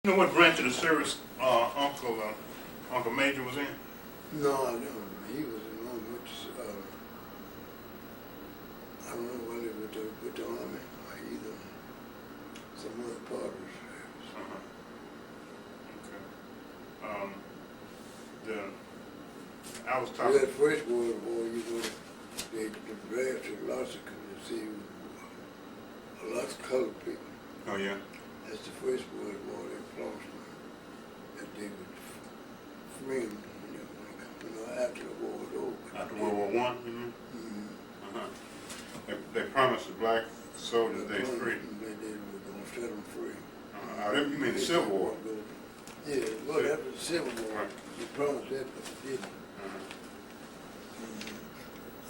You know what branch of the service Uncle Major was in? No, I don't. He was in one which, I don't know whether it was with the Army or either some other part of the service. Okay. I was So talking. that first World War, you know, they drafted lots of, see, lots of colored people. Oh yeah. That's the first World War they lost them. That they would free them, after the war was over. After World War I. Mm-hmm. They promised the black soldiers they free. They were going to set them free. You mean the Civil War? Yeah, well, that was the Civil War. Right. They promised that, but they didn't.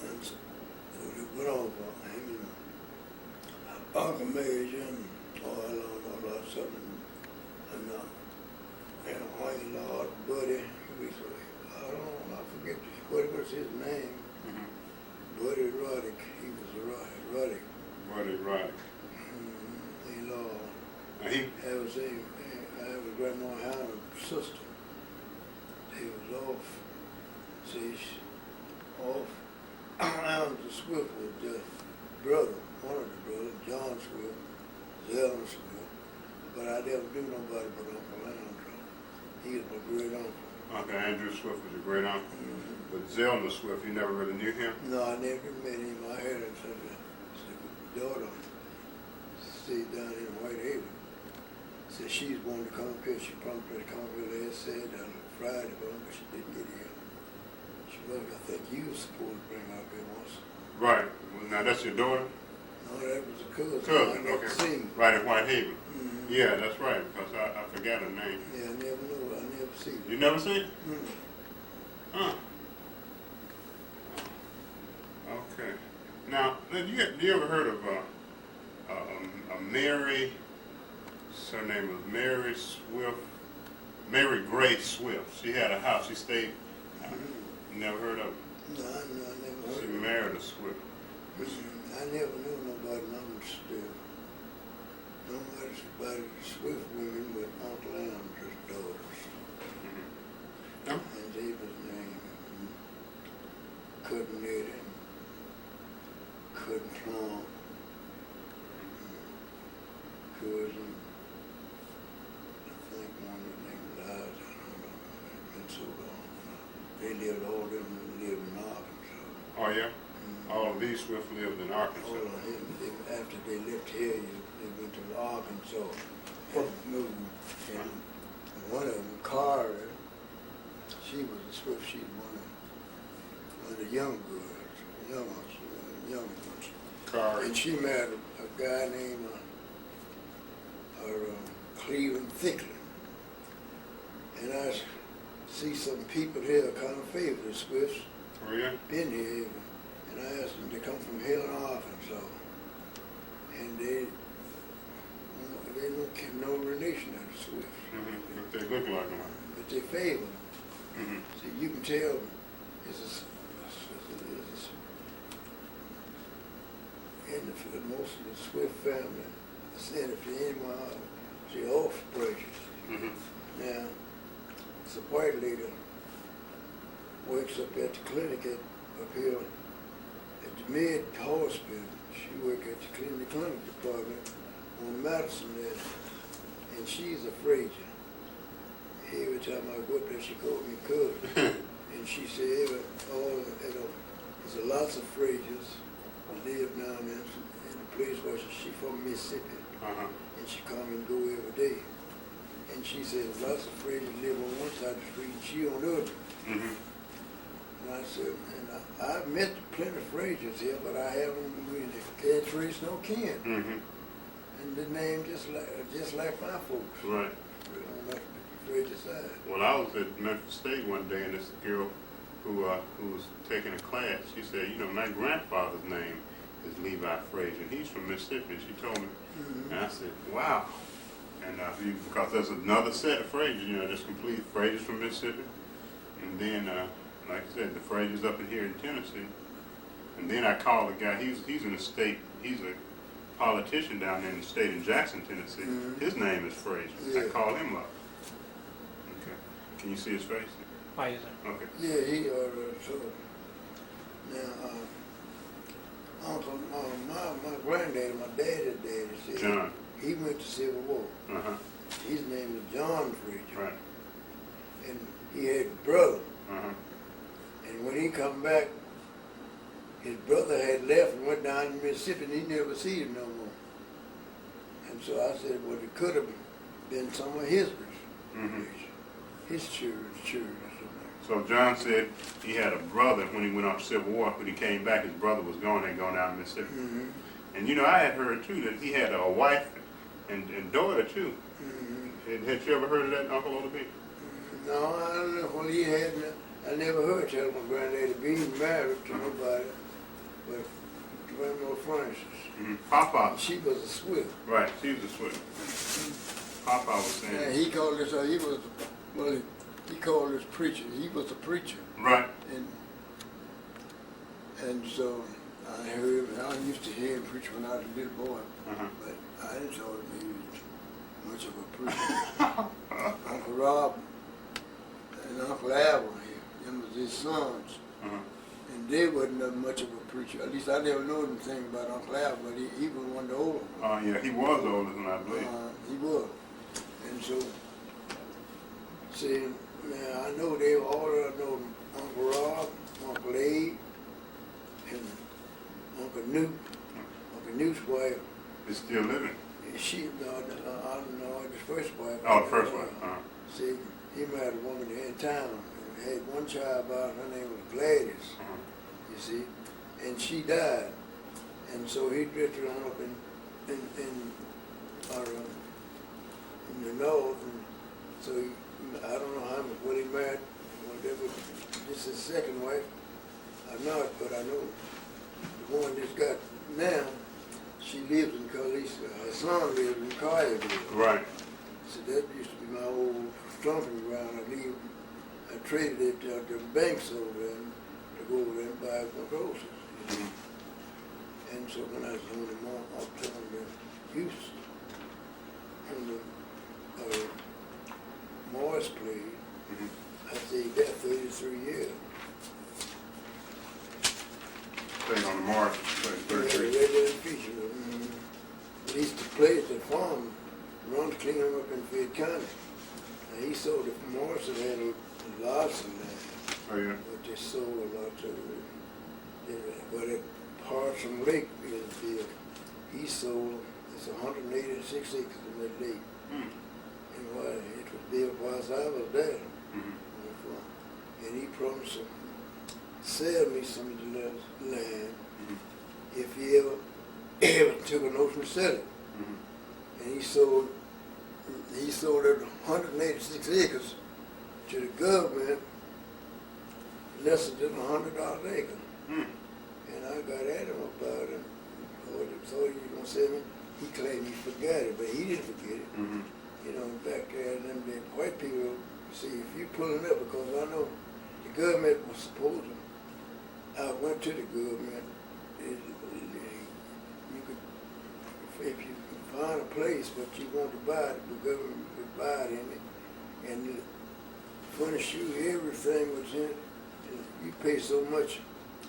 And so they went on for him, Uncle Major, and I don't know, something, and Wayne Lord, Buddy, I don't know, I forget what was his name. Buddy Roddick, he was a Roddick. Buddy Roddick. He Lord. Now I was Grandma Hannah's sister. He was off. See, off. Alan Swift was the brother, one of the brothers, John Swift, Zelda Swift. But I never knew nobody but Uncle Andrew. He was my great uncle. Uncle Andrew Swift was your great uncle. But Zelda Swift, you never really knew him? No, I never met him. I heard him from the daughter stayed down in Whitehaven. Said she's wanting to come up here. She promised to come up here last Saturday on Friday, but she didn't get here. She was, I think you were supposed to bring her up here once. Right. Well, now that's your daughter? No, that was a cousin. Cousin, okay. Seen. Right in Whitehaven. Yeah, that's right, because I forgot her name. Yeah, I never knew. I never seen her. You never seen her? Huh. Okay. Now, you ever heard of a Mary? Her name was Mary Swift, Mary Grace Swift. She had a house. She stayed. You never heard of her? No, I never heard She of her. married a Swift. I never knew nobody named still. Nobody Swift women but Uncle Andrew's daughters. No? And they was named Cousin Eddie, Cousin Plum, Cousin, I think one of the names Liza, I don't know, it's been so long. They lived, all of them lived in Arkansas. Oh yeah. All of these Swift lived in Arkansas. All of them, after they left here, they went to Arkansas and moved. And one of them, Carter, she was a Swift. She was one of the young girls, young ones. Carter. And she married a guy named Cleveland Thickland. And I see some people here kind of favor the Swifts. Oh yeah. Been here. And I asked them to come from Hill, Arkansas. And they don't have no relation to the Swifts. But they look like them. But they favor them. See, you can tell it's most of the Swift family, said if anyone, she offspring. Now, it's a white lady works up at the clinic up here at the Mid Hospital. She works at the clinic department on Madison there, and she's a Frazier. Every time I go up there, she called me cousin. And she said, there's lots of Fraziers who live down there in the place where she from Mississippi. And she come and go every day. And she said, lots of Fraziers live on one side of the street and she on the other. And I said, and I've met plenty of Fraziers here, but I haven't really can't trace no kin. And the name just like my folks. Right. On that Frazier side. Well, I was at Memphis State one day, and this girl who was taking a class, she said, you know, my grandfather's name is Levi Frazier. He's from Mississippi. And she told me, and I said, wow. And because there's another set of Fraziers, you know, there's complete Fraziers from Mississippi, and then, like I said, the Fraziers up in here in Tennessee. And then I called a guy. He's in the state. He's a politician down there in the state in Jackson, Tennessee. His name is Frazier. Yeah. I called him up. Okay. Can you see his face? Why is it? Okay. Yeah, he so now Uncle my granddaddy, my daddy's daddy said John. he went to Civil War. Uh-huh. His name is John Frazier. Right. And he had a brother. Uh-huh. And when he come back, his brother had left and went down to Mississippi, and he never seen him no more. And so I said, well, it could have been some of his children or something. So John said he had a brother when he went off to Civil War. When he came back, his brother was gone and gone down to Mississippi. And you know, I had heard too that he had a wife and daughter too. Had you ever heard of that, Uncle Oda B? No, I don't know. Well, he had. I never heard tell my granddaddy being married to nobody, but to Grandma Francis. Papa. She was a Swift. Right, she was a Swift. Papa was saying. And he called this. He was. Well, he called this preacher. He was a preacher. Right. And so I heard. I used to hear him preach when I was a little boy, but I didn't know he was much of a preacher. Uncle Rob and Uncle Al, them was his sons, and they wasn't much of a preacher. At least I never knew anything about Uncle Al, but he was one of the older ones. Yeah, he was the oldest one, I believe. He was. And so, see, now I know they all I know Uncle Rob, Uncle Abe, and Uncle Newt. Uncle Newt's wife. Is still living. She, I don't know, his first wife. Oh, the first wife. See, he married a woman in town and had one child about her name was Gladys. You see, and she died, and so he drifted on up in the north, and so I don't know how much what he married. Whatever, this is his second wife. I'm not, but I know the one that's got now. She lives in Khaleesi. Her son lives in Collierville. Right. So that used to be my old stomping ground. I traded it to the banks over there to go over there and buy some groceries. And so when I was on the uptown to Houston, on the Morris played, I stayed there 33 years. Staying on the Mars, 33. Yeah, regular feature. He used to play at the farm, Ron Cleaner up in Fayette County. And he sold it from Morrison, had lots of land. Oh, yeah. But they sold a lot of it. But at Parson Lake, he sold, it's 186 acres in that lake. And why it was built whilst I was there. And he promised to sell me some of the land if he ever took a notion to sell it. And he sold it 186 acres to the government less than $100 an acre. And I got at him about it. So you gonna sell me? He claimed he forgot it, but he didn't forget it. You know, back there, and then the white people see if you pulling up, because I know the government was supposed to. I went to the government. You could, if you could find a place, but you want to buy it, the government could buy it in it, and furnish you everything was in it. And you pay so much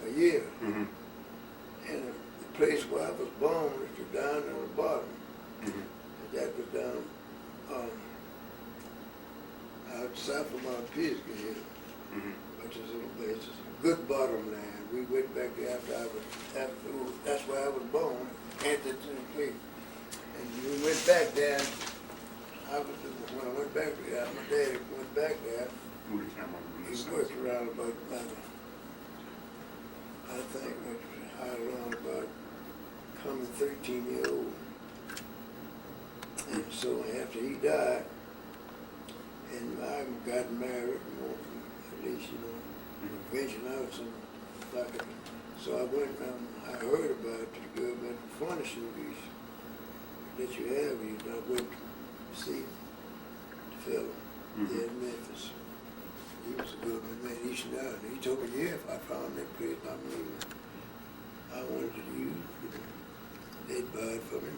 a year. And the place where I was born is down on the bottom. And that was down outside of Mount Pisgah here, which is a good bottom land. We went back there that's where I was born, at the place. And we went back there. When I went back there, my daddy went back there. He worked around about, I think, around about coming 13-year-old. And so after he died, and I got married, at least, venturing out some, so I went and I heard about the government furnishing these that you have. I went to see the fellow there in Memphis. He was a government man. He should out. He told me, yeah, if I found that place, I wanted to use They'd buy it for me,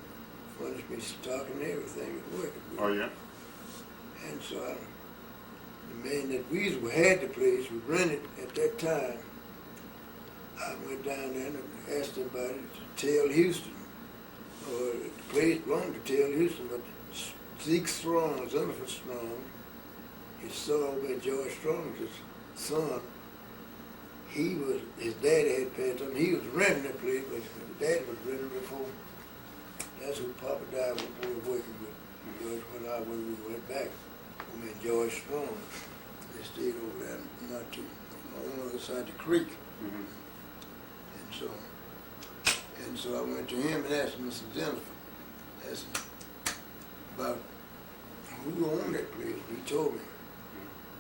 furnish me stock and everything and work it with. Oh, yeah? And so the man that we had the place, we rented at that time. I went down there and asked him about it to tell Houston. Or the place belonged to tell Houston, but Zeke Strong, Jennifer Strong, his son over George Strong's son, his daddy had passed on. He was renting that place, but his daddy was renting before. That's who Papa died when we were working with. George when we went back. I mean, George Strong. They stayed over there, not too, on the other side of the creek. Mm-hmm. And so I went to him and asked Mr. Jennifer, asked him about who owned that place. He told me.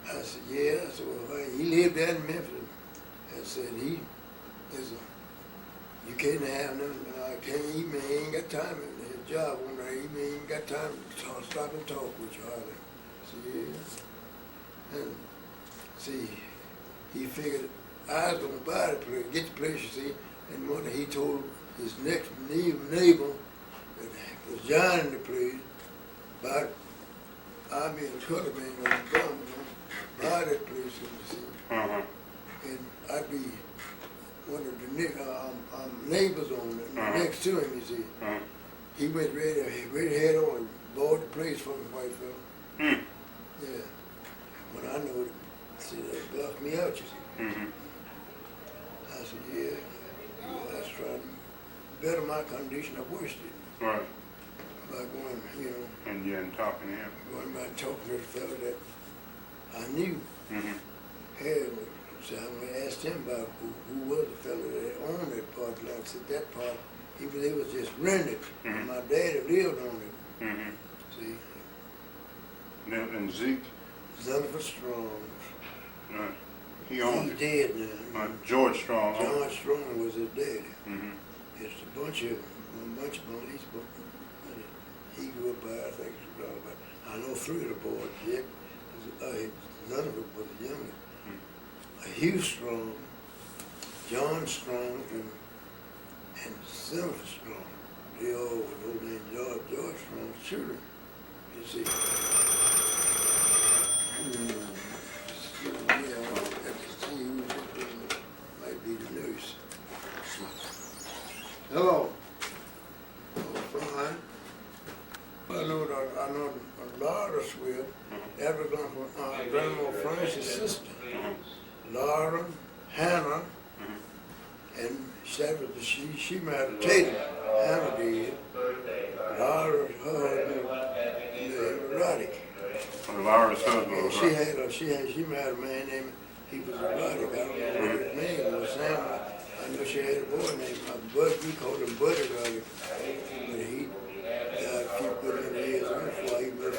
I said, yeah. I said, well, he lived there in Memphis. I said, he is you can't have nothing. I can't even, he ain't got time in his job on there. He ain't got time to stop and talk with you hardly. I said, yeah. And see, he figured I was going to buy the place, get the place, you see. And one day he told his next neighbor that was John in the place, about I mean, color man on the gun, buy that place, you see. Uh-huh. And I'd be one of the neighbors on it, next to him, you see. He went ready head on and bought the place from the white fella. Yeah. When I know it, see, they blocked me out, you see. I said, yeah, I was trying to better my condition. I wished it. Right. By going, you know. And you and talking to him. Going by talking to the fella that I knew. Had, so I asked him about who was the fella that owned that part. Like I said, that part, it was just rented. And my daddy lived on it. See. And Zeke? Jennifer Strong. He owned He's it. dead now. George Strong. George Strong was his daddy. It's a bunch of police. He grew up by, I think, I know three of the boys. Yep. Jennifer was the youngest. Hugh Strong, John Strong, and Jennifer Strong. They all were those named George Strong's children. You see. Might be the nurse. Hello. Oh, fine. I know Laura Swift, that was Grandma Francis' sister. Laura, Hannah, and she married Tatum. Hannah did. Laura's husband, Roddick. Laura's husband was She married a man named, he was a Roddick. I don't know what his name was, Sam. I know she had a boy named Bud. We called him Buddy Roddick. But he died a few good many years before he was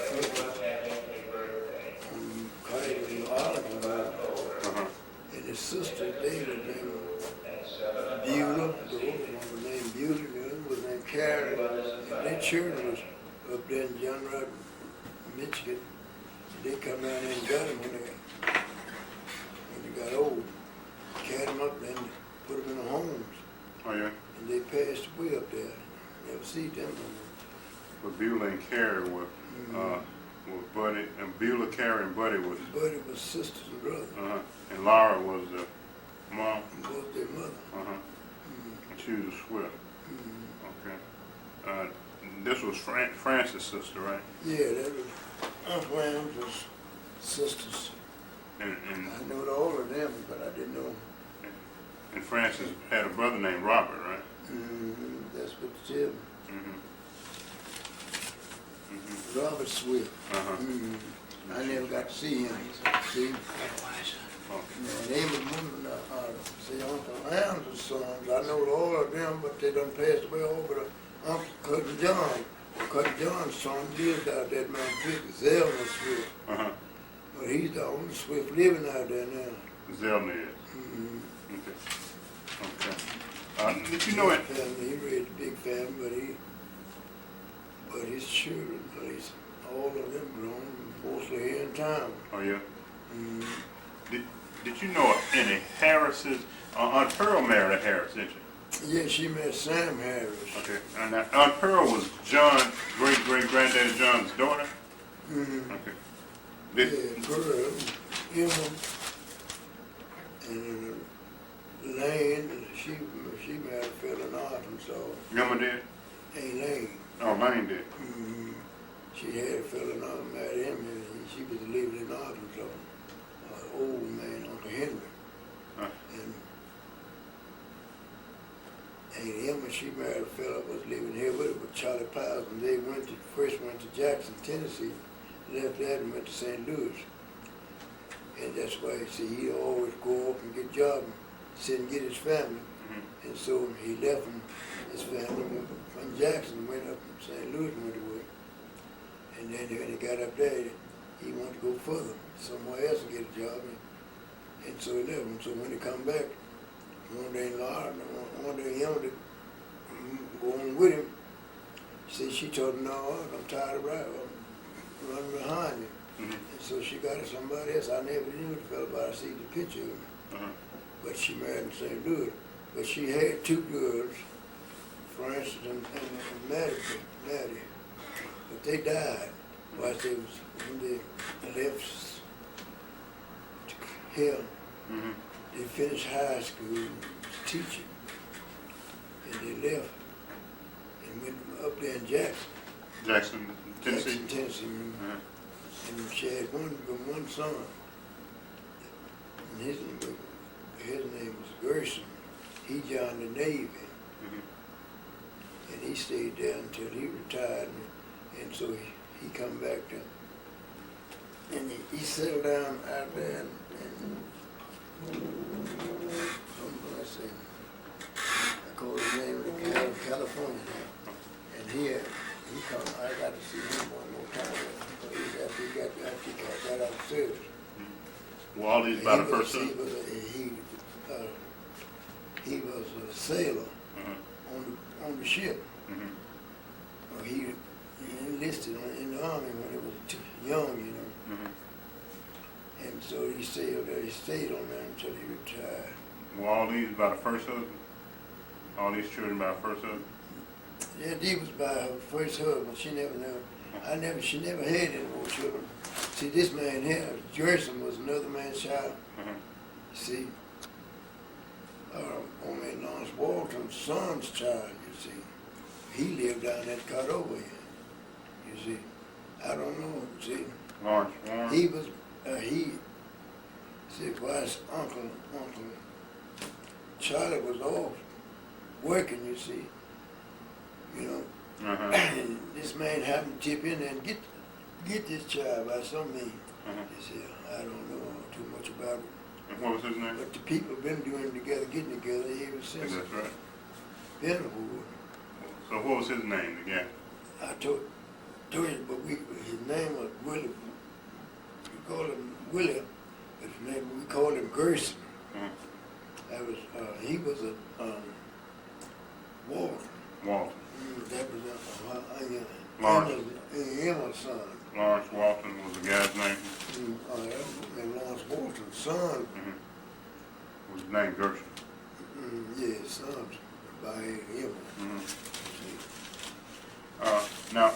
Carter in Arlington. And his sister, David, named Beulah. The older one was named Beulah, the other was named Carrie. And their children was up there in John Rod, Michigan. They come down there and got him when they got old. Carried them up there and put them in the homes. Oh, yeah? And they passed away up there. Never see them no more. But Beulah and Carrie were Buddy, and Beulah, Carrie, and Buddy was... Buddy was sisters and brothers. And Laura was the mom? Was their mother. And she was a Swift. Okay. This was Francis' sister, right? Yeah, that was Aunt Wham's sisters. And I knew all of them, but I didn't know. And Francis had a brother named Robert, right? That's what they tell me. Robert Swift. I never got to see him. See? They was moving, see, Uncle Ham's sons. I know all of them, but they done passed away over to Uncle Cousin John. Cousin John's son lived out there at Mount Creek, Zelman Swift. But he's the only Swift living out there now. Zelman is. Okay. Did you know it? He raised a big family, but his children, all of them grown, mostly here in town. Oh, yeah? Did you know any Harrises? Aunt Pearl married a Harris, didn't you? Yeah, she met Sam Harris. Okay. And now, Aunt Pearl was John, great-great-granddaddy John's daughter? Mm-hmm. Okay. Yeah, This, Pearl, Emma, and Lane, she married a fella in Arkansas. Emma did? Ain't Lane. Oh, Lane did. Mm-hmm. She had a fella in Arkansas, married him, and she was living in Arkansas. Old man, Uncle Henry. Huh. And Emma, she married a fella was living here with her, with Charlie Piles, and they first went to Jackson, Tennessee, left that and went to St. Louis. And that's why, see, he'd always go up and get a job and sit and get his family. Mm-hmm. And so he left his family from Jackson, went up to St. Louis and went away. And then when he got up there, he wanted to go further, somewhere else and get a job. And so he left him. So when he come back, one day he wanted to go on with him. She told him, no, I'm tired of running behind you. Mm-hmm. And so she got her somebody else. I never knew the fellow, but I see the picture of him. Uh-huh. But she married in St. Louis. But she had two girls, Frances and Maddie. But they died while they was when they left here. Mm-hmm. They finished high school teaching, and they left and went up there in Jackson, Tennessee? Tennessee. Uh-huh. And she had one son, and his name was Gerson. He joined the Navy, Mm-hmm. and he stayed there until he retired, and so he come back to, and he settled down out there, and I call his name California now. And he come, I got to see him one more time. After he got out of service. Well, all these by the first son? He was a sailor Uh-huh. on the ship. Mm-hmm. He enlisted in the army when he was too young, you know. Mm-hmm. And so he stayed there. He stayed on there until he retired. Well, all these by the first husband? All these children by the first husband? Yeah, Dee was by her first husband. She never knew. She never had any more children. See, this man here, Gerson, was another man's child. Uh-huh. See, Lawrence Walton's son's child, you see. He lived down at Cordova here, you see. I don't know, see. Lawrence Warren? See, why his Uncle Charlie was off working, you see. You know, Uh-huh. and this man happened to tip in there and get this child by some means. Uh-huh. You see, I don't know too much about it. And what was his name? But the people been doing it together, getting together ever since. That's right. Venerable. So what was his name again? I told you, but his name was Willie. We called him Willie, but his name, we called him Gerson. Uh-huh. He was a Walton. Walton. That was Lawrence. Emma's son. Lawrence Walton was the guy's name? And Lawrence Walton's son. Mm-hmm. Was his name Gerson? Yeah, his son by Emma. Mm-hmm. Now,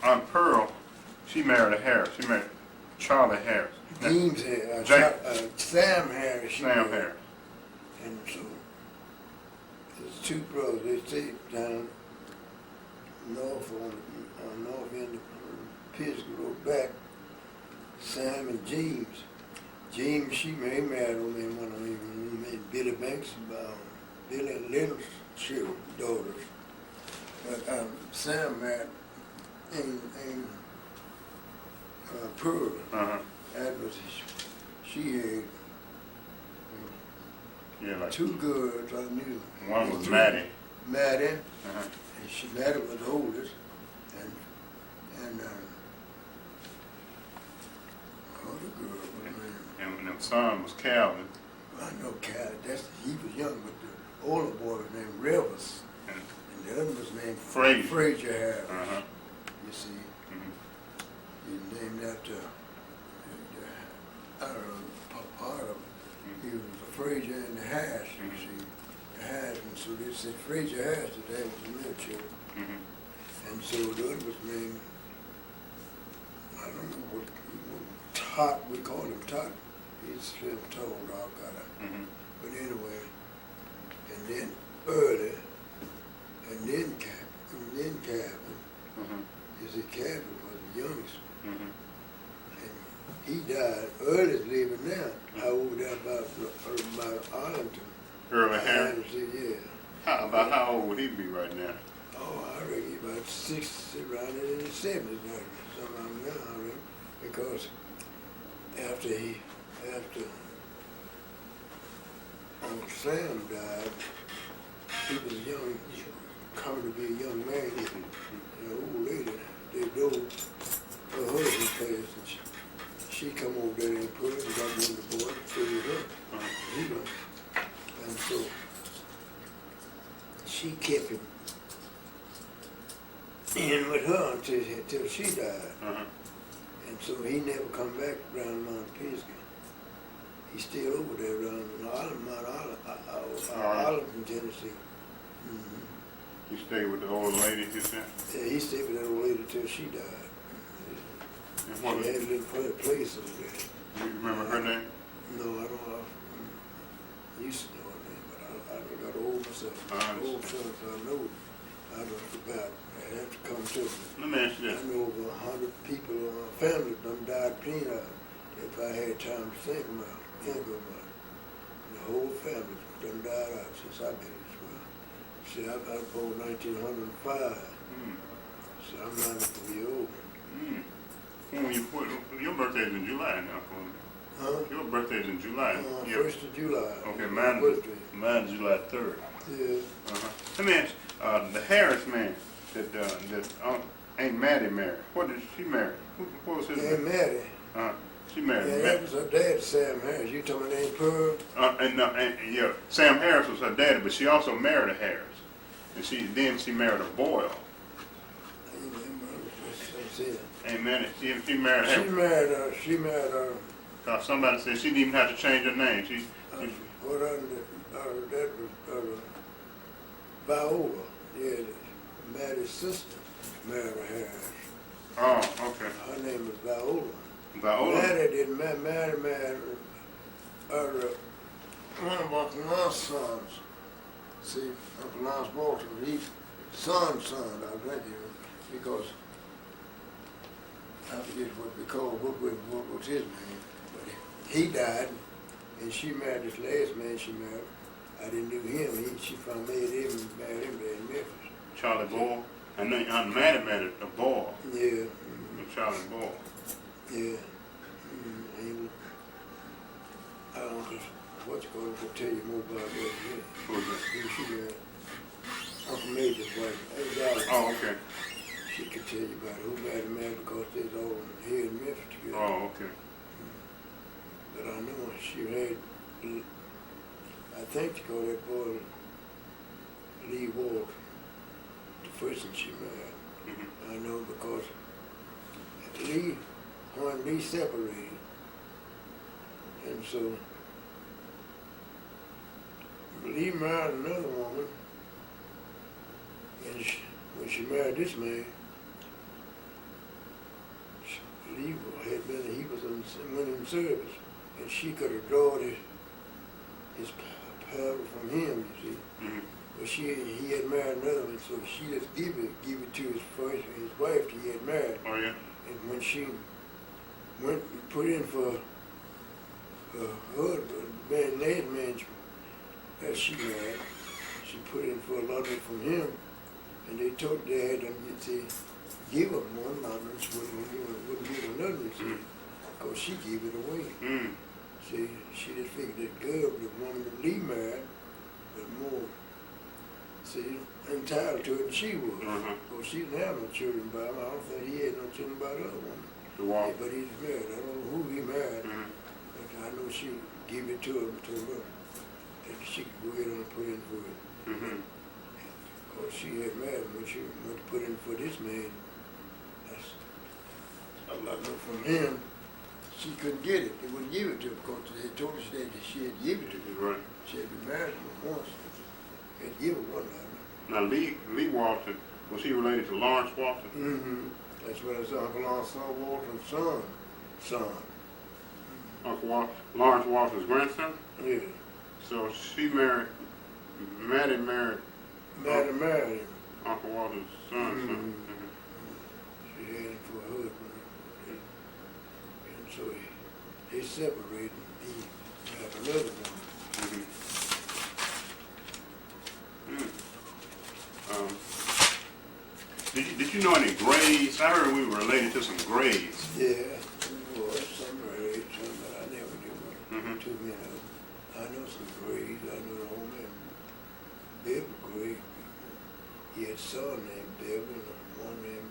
Aunt Pearl, she married a Harris. She married Charlie Harris. James Harris. Sam Harris. Sam Harris. And so, there's two brothers. They stayed down north on north end of Pittsburgh Road back. Sam and James. James, he married on me, one of them, Billy Banks, Billy Little's daughters. But Sam married and Pearl. Uh-huh. That was she had Yeah, like two girls I knew. one was Maddie. Maddie, Uh-huh. and Maddie was the oldest, and other girl was named. And the son was Calvin. I know Cal. He was young, but the older boy was named Rivers, And and the other was named Frazier. Harris. Uh-huh. You see, Mm-hmm. he named after part of. He was a Frazier and the Harris. You see, Harris, and so they said Frazier Harris, that was the military. And so the other was named, I don't know what Tot, we call him Tot. He's slim, tall, dog kind of. But anyway, and then Early, and then Captain. You see, Captain was the youngest. And he died. Early's leaving now. Over there about Arlington. Early Harris? Yeah. How old would he be right now? Oh, I reckon about 60, around in the 70s, something now, I reckon. Because after Uncle Sam died, he was young, coming to be a young man, and an old lady, they drove, her husband passed, and she come over there and put it, got me in the boy, and filled it up, you know. And so, she kept him in with her until she died. And so he never come back around Mount Pisgah. He's still over there around Arlington, Tennessee. He stayed with the old lady, you said? Yeah, he stayed with that old lady till she died. She had a little place over there. Do you remember her name? No, I don't know. I used to know her name, but I got old myself. Old son, so I know. I don't forgot. I have to come to me. Let me ask you this. I know over 100 people in my family done died clean out. If I had time to think about it. The whole family done died out since I've been in this world. See, I was born 1905. So I'm 93 years old. Your birthday's in July now, Huh? Your birthday's in July. 1st of July. Okay, mine's July 3rd. Yeah. Let me ask the Harris man that Aunt Mattie married. What did she marry? What was his name? Aunt Mattie. She married. Yeah, that was her dad, Sam Harris. You told me name Pearl? Yeah, Sam Harris was her daddy, but she also married a Harris, and then she married a Boyle. That's it. Aunt Mattie, she married Harris. She married her. Somebody said she didn't even have to change her name. That was Viola. Yeah, Mattie's sister married a Harris. Oh, okay. Her name was Viola. Viola? Mattie didn't marry one of Uncle Lon's sons. See, Uncle Lon's Walter, he's son's son, I think, because I forget what was his name, but he died, and she married this last man she married. I didn't know him. She found married him in Memphis. Charlie Boyle. And then Aunt Mattie married a Boyle. Yeah. Charlie Boyle. Yeah. He was, I don't know what you call him to tell you more about that. Yeah. Who was that? She married Uncle Major's wife. Oh, okay. She could tell you about it. Who married a man because they're all here in Memphis together. Oh, okay. But I know she had, I think she called that boy Lee Ward, the first one she married. I know because when Lee separated, and so Lee married another woman, and when she married this man, Lee he was in service, and she could have drawn his power from him, you see. But he had married another one, so she just give it to his wife he had married. Oh, yeah? And when she went and put in for her husband, last man that she married, she put in for a lot of it from him, and they told they had them give her one, not she wouldn't give her nothing, you see, because she gave it away. See, she just figured that girl, the woman that Lee married, was more, see, entitled to it than she was. Well, she didn't have no children by him. I don't think he had no children by the other woman. Yeah, but he's married. I don't know who he married. But I know she gave it to her, that she could go ahead and put in for it. Because she had married when she went to put in for this man. That's a lot from him. She couldn't get it. They wouldn't give it to her because they told her that she had given it to her. Right. She had been married to him once. And you were one of them. Now Lee Walton, was he related to Lawrence Walton? Mm-hmm. That's what his Uncle Lawrence Walton's son. Lawrence Walton's grandson? Yeah. So she married Maddie married him. Uncle Walton's son. Mm-hmm. So, She had him for a husband. And so they separated. He had another one. Did you know any Grays? I heard we were related to some Grays. Yeah, well, some are age, some that I never knew too many of them. I know some Grays. I know the old man, Bill Gray. He had a son named Bill and one named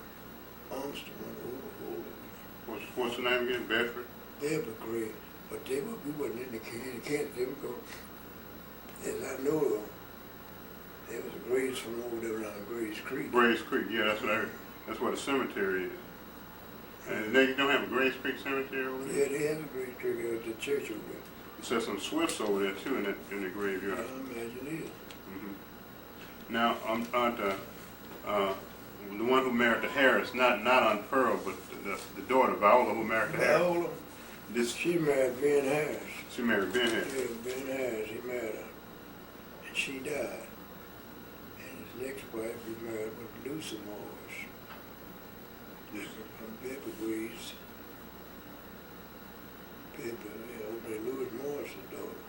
Armstrong, one older. What's the name again? Bedford? Bill Gray. But we wasn't in the camp. They would go, as I know them, there was a Grays from over there around Grays Creek. Grays Creek, yeah, that's what I heard. That's where the cemetery is. And they don't have a Grays Creek cemetery over there? Yeah, they have a Grays Creek at the church over there. There's some Swifts over there too in the graveyard. I imagine it is. Now, the one who married the Harris, not on Pearl, but the daughter, Viola, who married the Harris. Viola? She married Ben Harris. She married Ben Harris. Yeah, Ben Harris, he married her. And she died. And his next wife he married was Lucy Morris. From Pepper Grease. Louis Morris' daughter.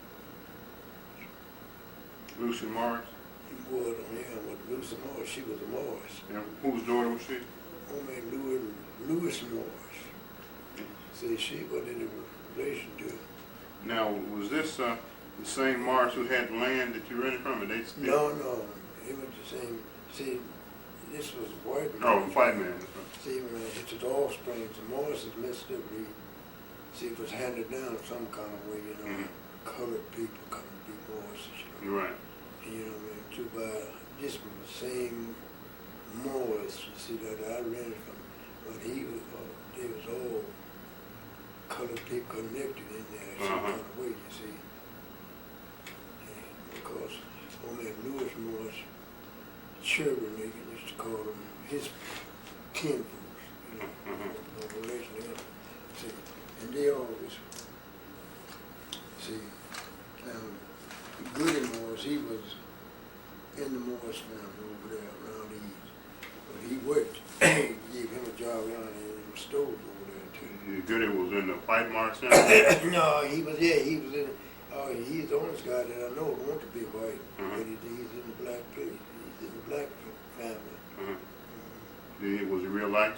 Lucy Morris? He was on him with Lucy Morris. She was a Morris. And whose daughter was she? Old man Louis Morris. See, she was in a relation to him. Now, was this the same Morris who had land that you rented from? No, it was the same. See, this was a white man. Oh, white man. See, when it's his offspring, the Morris is messed up. See, it was handed down some kind of way, you know. Colored people come to be Morrises, you know. Right. And, you know what I mean? Too bad, just from the same Morris, you see, that I rented from. But he was, they was all colored people connected in there some kind of way, you see. Yeah, because old man Louis Morris, children, they used to call them his kinfolks, you know, no relation to him. See, and they always, see, Goody Morris, he was in the Morris family over there around the east. But he worked, gave him a job around there in the stores over there too. Goody was in the White Marks family? No, he was in, he's the only guy that I know that want to be white. But he's in the black place, he's in the black family. Was he real light?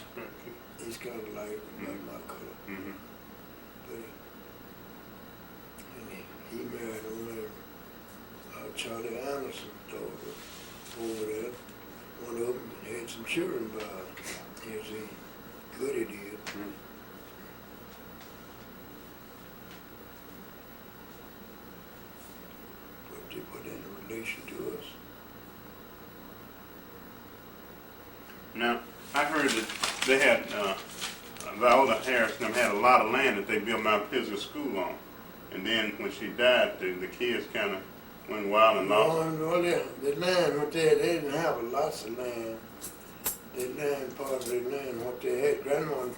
He's kind of like my color. But he married over Charlie Anderson's daughter over there. One of them had some children by her. You see, Goody did. But they put in a relation to us. Now, I heard that they had, Viola Harris and them had a lot of land that they built Mount Pisgah School on. And then when she died, the kids kind of went wild and lost. Well, the land what they didn't have lots of land. The land, part of the land, what they had, Grandpa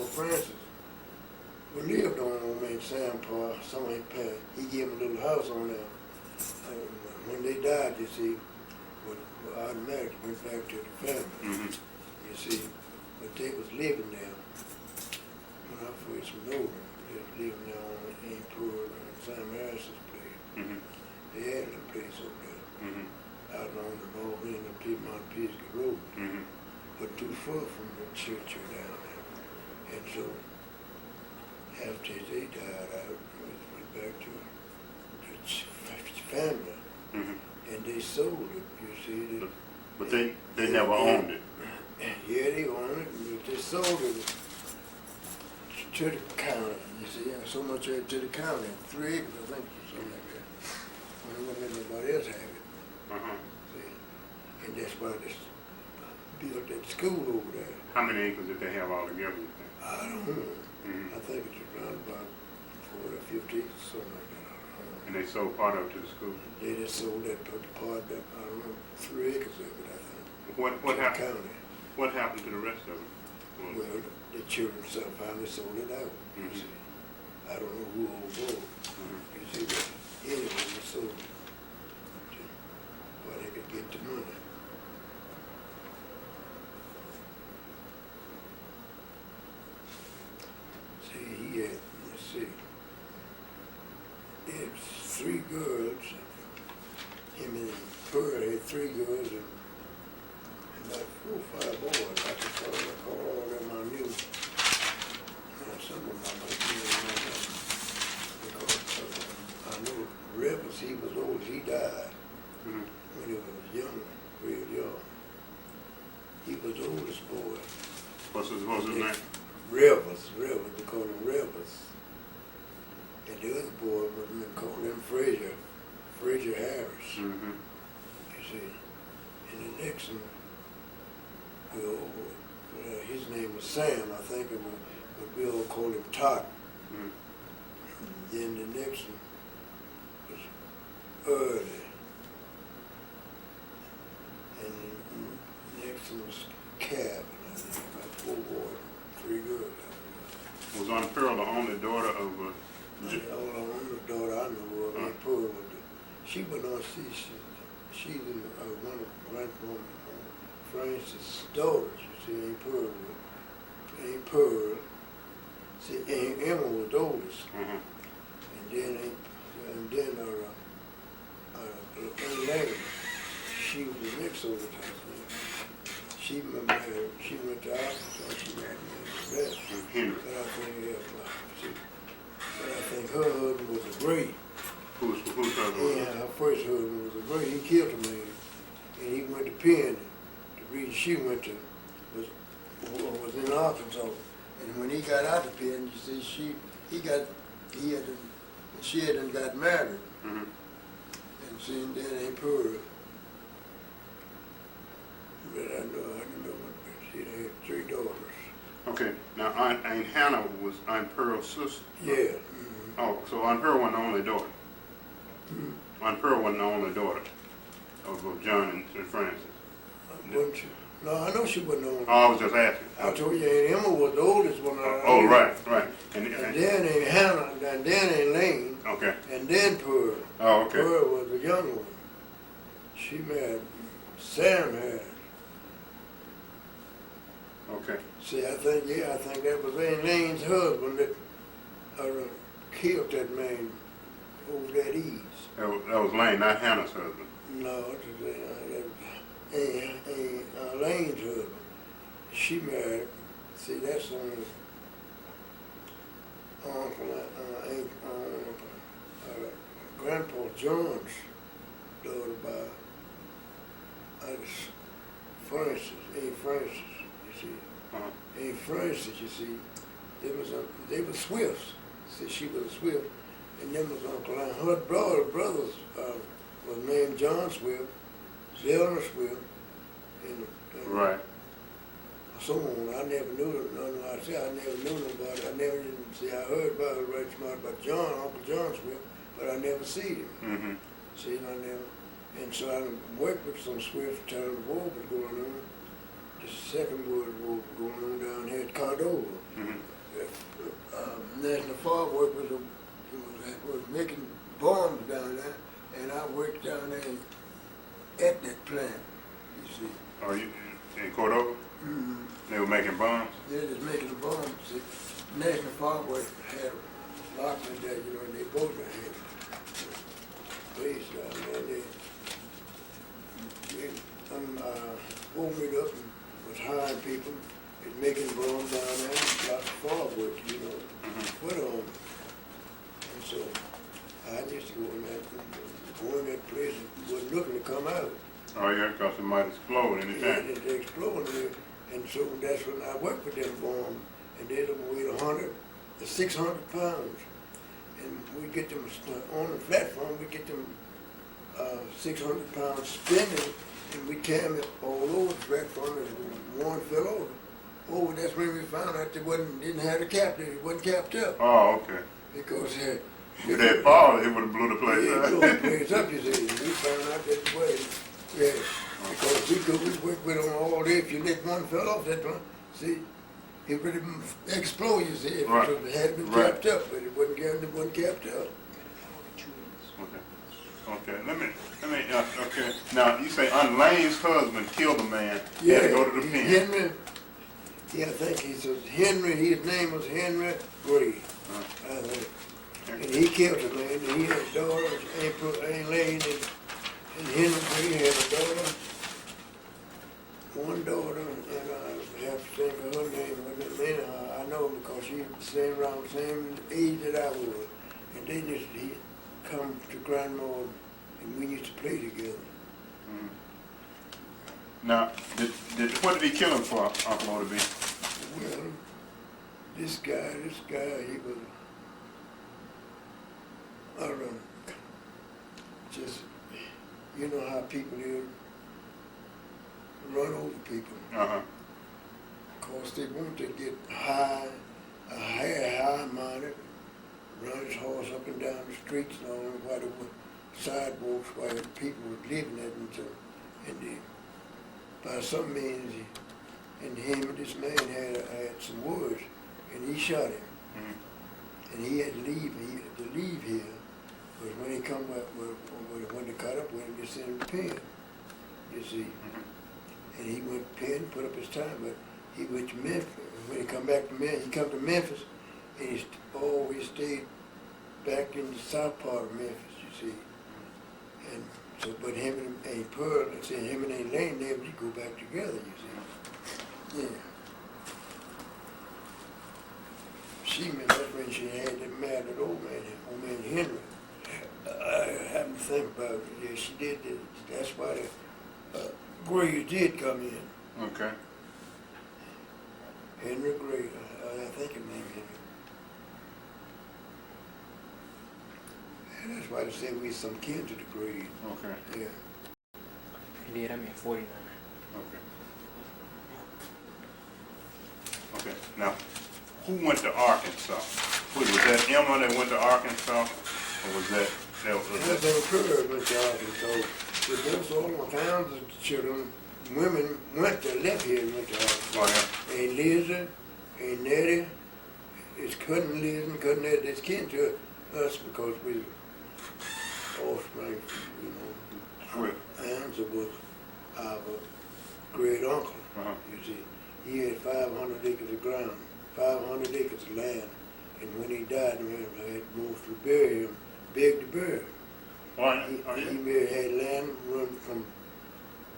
Francis, we lived on old man Sam Park, somebody passed. He gave him a little house on there. When they died, you see, automatically went back to the family. You see, but they was living there. When I first knew them, they was living there on Poor and Sam Harris's place. They had a place over there, out on the North End of Piedmont Pisgah Road, but too far from the church or down there. And so, after they died out, we went back to the family, and they sold it, you see. But they never owned it. Yeah, they owned it, but they sold it to the county, you see, so much to the county, 3 acres, I think, or something like that. When they wouldn't let nobody else have it. See? And that's why they built that school over there. How many acres did they have altogether, you think? I don't know. I think it's around about 40 or 50 acres, something like that. And they sold part of it to the school. They just sold that part, that, I don't know, 3 acres of it, I think. What to happened? the county. What happened to the rest of them? Well, the children finally sold it out. You Mhm. see. I don't know who owns both. You see, but anyway, they sold it. Where they could get the money. See, he had, let's see. He had 3 girls. Him and Pearl had 3 girls and about 4 or 5 boys. I can call all of them I knew. Now, some of them I might be remember. Because I know Rivers, he was old, he died Mhm. when he was young, real young. He was the oldest boy. What's his name? Rivers, they called him Rivers. And the other boy was called him Frazier Harris. Mm-hmm. You see. And the next one, his name was Sam, I think, but we all called him Tot. Mm-hmm. Then the next one was Early. And the next one was Cab. I think about 4 boys, 3 girls. Was Aunt Pearl the only daughter of The only daughter I know of, Aunt Pearl, she was on, she was one of Grandpa Francis' daughters, you see, Aunt Pearl. See, Aunt Emma was the oldest. Mhm. And then Elaine, she was the next oldest, I think. She went to Arkansas, she married me there. Henry? But I think her husband was a great. Who's her Yeah, husband? her first husband was a great. He killed a man, and he went to Penn. The reason she went to was in Arkansas, and when he got out of Penn, you see, she hadn't got married, Mm-hmm. and see, and then Aunt Pearl. But I know she had 3 daughters. Okay. Now Aunt Hannah was Aunt Pearl's sister. Yeah. Mm-hmm. Oh, so Aunt Pearl wasn't the only daughter. Mm-hmm. Aunt Pearl wasn't the only daughter of John and Francis. Wasn't she? No, I know she wasn't the only. Oh, I was just asking. I told you Aunt Emma was the oldest one. Oh, right. And then Aunt Hannah, and then Aunt Lane, Okay. and then Pearl. Oh, okay. Pearl was the young one. She married Sam Harris. Okay. See, I think that was Aunt Lane's husband that killed that man over that ease. That was Lane, not Hannah's husband. No, it was Lane's husband. She married, see, that's on Grandpa John's daughter by Francis, Aunt Francis, you see. Uh-huh. Aunt Francis, you see, they were Swifts. See, she was a Swift, and them was Uncle Line. Her brothers was named John Swift, Zelda Swift, and Right. so on. I never knew none. I said I never knew nobody. I never even see. I heard about it right smart about John, Uncle John Swift, but I never seen him. Mm-hmm. See, and I never. And so I worked with some Swift time the war was going on. The second World War was going on down here at Cordova. Mm-hmm. National Fog work was making bombs down there, and I worked down there at that plant. You see. Oh, you in Cordova? Mm-hmm. They were making bombs? They're just making the bombs. See, National Fog work had lots of that, you know, and they both had place down there. They opened it up and was hiring people and making bombs down there. Lots of fog work, you know, put on. And so I used to go in that place and wasn't looking to come out. Oh, yeah, because it might explode anytime. Yeah, they exploded. And so that's when I worked with them bombs, and they weighed 600 pounds. And we get them on the platform, we get them 600 pounds spinning, and we carry them all over the platform, and one fell over. Oh, that's when we found out they didn't have the cap, it wasn't capped up. Oh, okay. Because If that fall, it would have blew the place Yeah, up. blew the place up, you see. We found out that way. Yeah, because we worked with them all day. If you let one fell off that one, see, it would explode, you see, if Right. it had been Right. capped up, but it wasn't capped up. Okay. Let me. Okay. Now you say Lane's husband killed a man. He had to go to the pen. Henry, yeah, I think he says Henry, his name was Henry Gray, I think. And he killed a man, and he had a daughter, Aunt Lane, and Henry Gray had a daughter, one daughter, and I have to think of her name, but I know because she was around the same age that I was. And they he come to grandma, and we used to play together. Now, what did he kill him for, Uncle O.D.B.? Well, this guy, he was, I don't know, just, you know how people here run over people. Uh-huh. Cause they want to get high-minded, run his horse up and down the streets and all, while there were sidewalks where people were living at and by some means, and him and this man had some words, and he shot him. Mm-hmm. And he had to leave here, because when he come up, when they caught up with him, they sent him to pen, you see. Mm-hmm. And he went to pen, put up his time, but he went to Memphis. When he come back to Memphis, he come to Memphis, and he always stayed back in the south part of Memphis, you see. And so, but him and Pearl, him and Aunt Lane, they would go back together, you see. Yeah. She, that's when she had that mad at old man Henry. I haven't to think about it. Yeah, she did. That's why the Grays did come in. Okay. Henry Gray, I think his name Henry. And that's why they say we some kin to the Grays. Okay. Yeah. He did, I mean 49. Okay. Now, who went to Arkansas? Was that Emma that went to Arkansas, or was that That's a Pearl went to Arkansas. But those all towns of children, women left here and went to Arkansas. Oh, yeah. Ain't Lizzie, ain't Nettie, it's cousin Liz and cousin Nettie, it's kin to us because we offspring, you know. Swift. Answer was our great uncle, Uh-huh. you see. He had 500 acres of ground, 500 acres of land, and when he died, I had moved to bury him, beg to bury him. He had land run from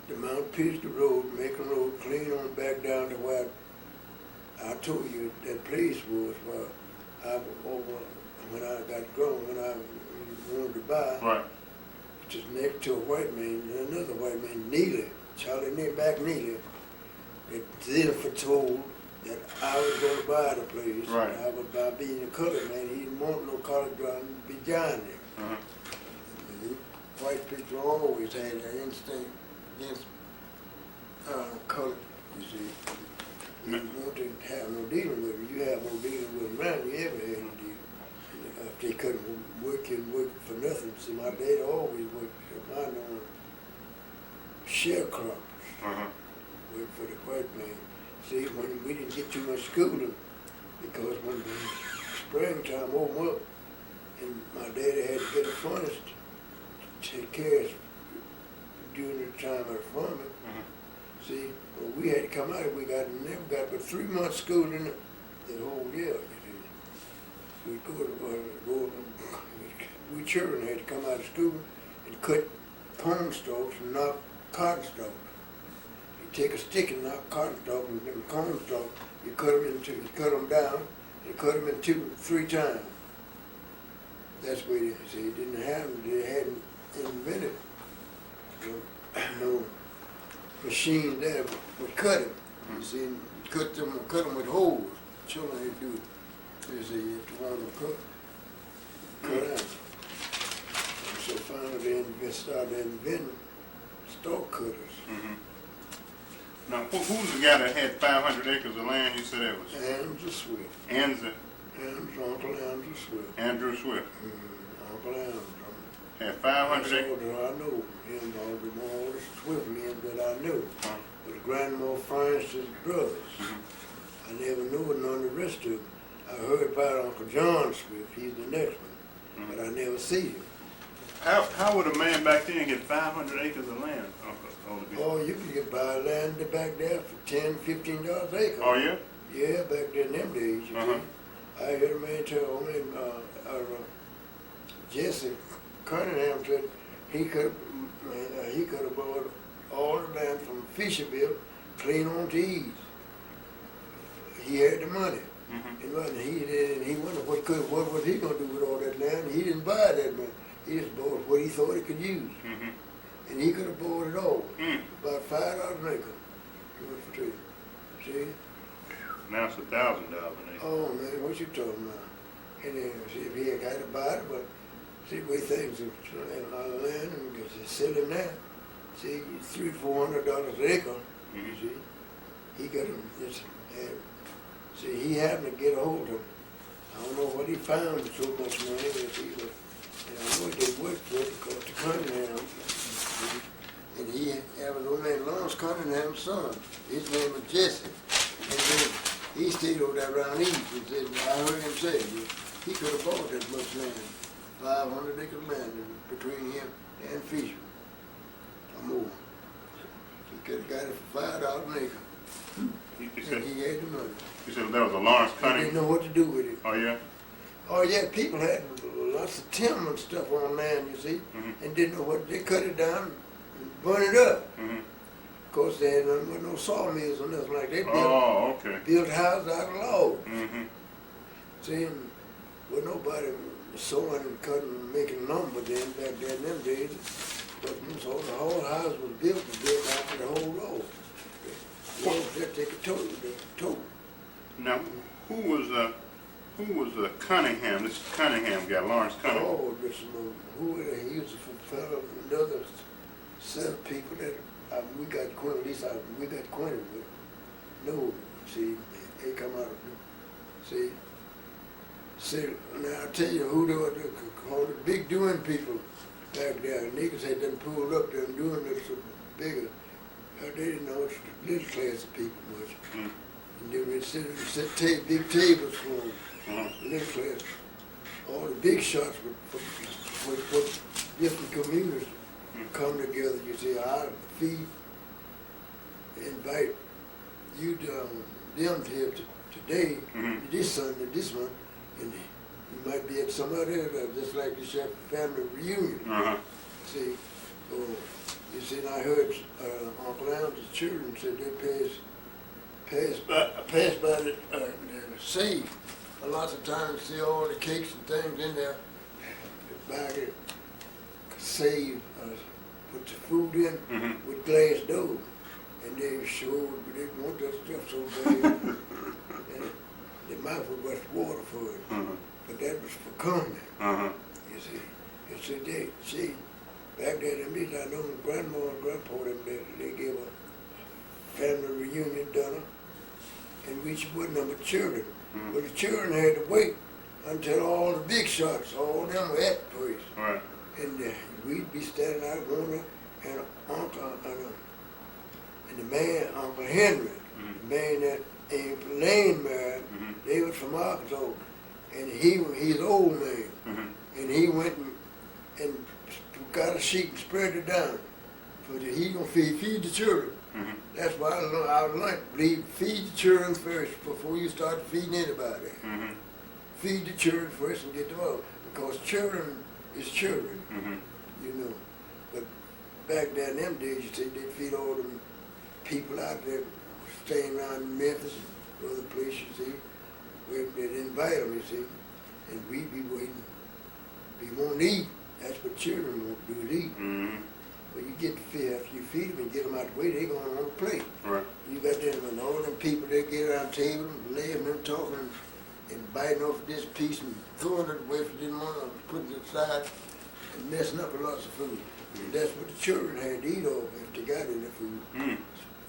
the Mount Pisgah Road, Macon Road, clean on back down to where I told you that place was where I was over when I got grown, when I wanted to buy. Right. Just next to a white man, another white man, Neely, Charlie Neely, that Jennifer told that I was going to buy the place. Right. I was by being a colored man. He didn't want no colored ground to be behind him. Uh-huh. White people always had an instinct against color, you see. You didn't want to have no dealing with them. You have no dealing with them around, you ever had no dealing. If they couldn't work for nothing. See, my dad always worked for mine on sharecroppers. Uh-huh. Worked for the white man. See, when we didn't get too much schooling, because when the springtime opened up, and my daddy had to get a furnace to take care of us during the time of the farming. Uh-huh. See, well, we had to come out, we never got but 3 months schooling the whole year. We we children had to come out of school and cut corn stalks and knock cotton stalks. You take a stick and knock cotton stalks and them corn stalks, you cut them down, and cut them in 2, 3 times. That's where they say it didn't happen. They hadn't invented no machine that would cut it. You see, cut them with holes. Children they do. You see, if you want them cut out. And so finally they started inventing stalk cutters. Mm-hmm. Now, who's the guy that had 500 acres of land? You said that was Andrew Swift. Anza. Andrew, Uncle Andrew Swift. Swift. Andrew Swift. Uncle Andrew. Had 500 That's acres. all that I know. Him, all the Swift men that I knew. Huh. But Grandma Francis' brothers. I never knew none of the rest of them. I heard about Uncle John Swift. He's the next one. But I never see him. How would a man back then get 500 acres of land? Oh, you could get buy land back there for $10, $15 an acre. Oh, yeah? Yeah, back then, them days. You see. I heard a man tell me, Jesse Cunningham said he could have bought all the land from Fisherville clean on to East. He had the money. And he wondered what was he going to do with all that land. He didn't buy that land. He just bought what he thought he could use. And he could have bought it all. About $5 an acre. See? Now it's $1,000 an acre. Oh man, what you talking about? And then see if he had got to buy it, but see the way things are a lot of land and just selling that. See, $300-400 an acre. You see, he got him just had. See, he happened to get a hold of him. I don't know what he found with so much money, but see, but I know he did work for it because the Cunningham. And he had an old man, Lawrence Cunningham's son. His name was Jesse. And then he stayed over there around East. And said, I heard him say he could have bought that much land, 500 acres of land between him and Fisher, or more. He could have got it for $5 an acre. And he had the money. You said that was a Lawrence He Cunningham? didn't know what to do with it. Oh, yeah? Oh yeah, people had lots of timber and stuff on land, you see, and didn't know what, they cut it down and burn it up. Of course, they had no sawmills or nothing like that. They built houses out of log. See, and well, nobody sawing and cutting and making lumber then back then in them days. But most all the whole house was built after the whole road. Logs that take a total. Now, who was the Cunningham? This Cunningham guy, Lawrence Cunningham. Oh, this who he was a fellow, another set of people that we got acquainted. At least we got acquainted with. No, see, they come out of see. Now I tell you who they were called the big doing people back there. Niggas had them pulled up there and doing this bigger. They didn't know it's the little class of people much. And they would set big tables for them, little class. All the big shots for different communities come together. You see, I invite you them here today, this Sunday, this month, and you might be at some other, just like this family reunion. See, so you see, and I heard Uncle Andrew's children said they passed by the safe. A lot of times see all the cakes and things in there. The bag it, save, put the food in with glass doors. And they showed, they want that stuff so bad. And they might have bust water for it. But that was for coming. You see. And so see, back there in me, I know grandma and grandpa, they gave a family reunion dinner. And we wasn't number children. But the children had to wait until all the big shots, all them were at the place. Right. And we'd be standing out one and Uncle and the man, Uncle Henry, the man that Aunt Lane married, they was from Arkansas. And he's an old man. And he went and got a sheet and spread it down. He gonna feed the children. That's why I learned, feed the children first before you start feeding anybody. Feed the children first and get them out. Because children is children, you know. But back there in them days, you see, they'd feed all them people out there staying around in Memphis and other places, you see. They'd invite them, you see. And we'd be waiting. We won't eat. That's what children won't do, is eat. Well, you get to feed, after you feed them and get them out the way, they going on the plate. Right. You got them, and all them people, they get around the table and laying them talking and biting off this piece and throwing it away if you didn't want to, putting it aside and messing up lots of food. And that's what the children had to eat off if they got any food.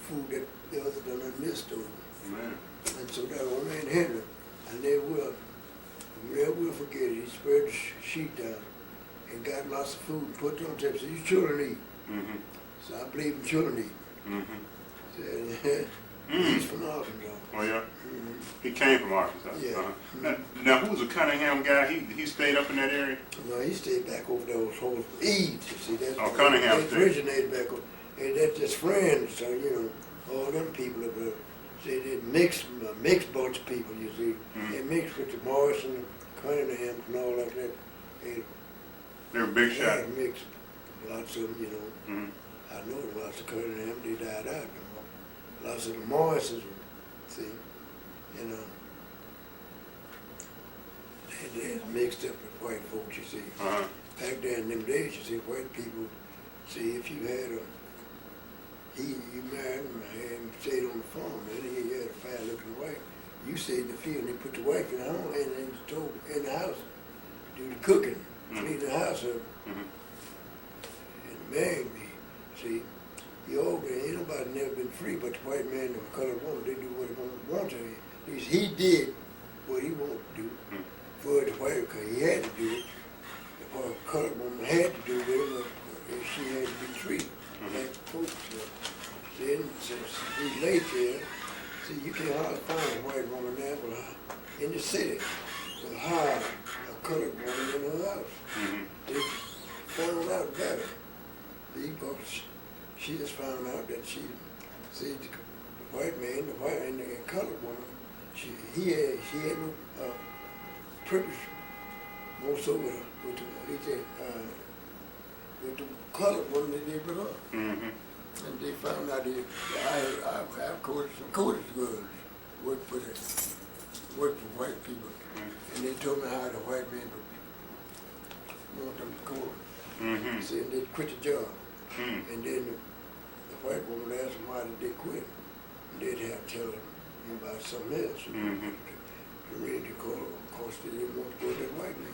Food that the others done missed over. Man. And so that old man Henry, and they were will forget it. He spread the sheet down and got lots of food and put it on the table. So you children eat. Mm-hmm. So I believe in children eat. Mm-hmm. Said, he's from Arkansas. Oh yeah. Mm-hmm. He came from Arkansas. Yeah. Now, who's a Cunningham guy? He stayed up in that area. No, he stayed back over those whole Eads. You see, that's Oh, Cunningham they stayed. originated back over. And that's just friends. So all them people up there. See, they mixed bunch of people. You see, they mixed with the Morrison, Cunningham, and all like that. They were big shot. They mixed lots of them. Mm-hmm. I know lots of Cunningham. They died out. Lots of the Morrisons. See, they mixed up with white folks. You see. Uh-huh. Back there in them days, you see, white people, see, if you had you married him and stayed on the farm, and then you had a fine-looking wife, you stayed in the field, and they put the wife in the home, and then told in the house, do the cooking, clean the house up, and marry me. See, ain't nobody never been free, but the white man and the colored woman, they do what they want to. At least he did what he wanted to do for the white, because he had to do it. Well, colored woman had to do with it, but she had to be treated like folks. Then, since we late there, see, you can't hardly find a white woman now in the city to hire a colored woman in her house. They found out better. Because she just found out that see, the white man, and the colored woman, she had no privilege. More so with the colored one they did with her. And they found out I've coached some coaches girls worked for white people. And they told me how the white men would want them to coach. See, and they'd quit the job. And then the white woman asked them why did they quit. And they'd have to tell them about something else. The reason they called them, of course, they didn't want to go to that white man.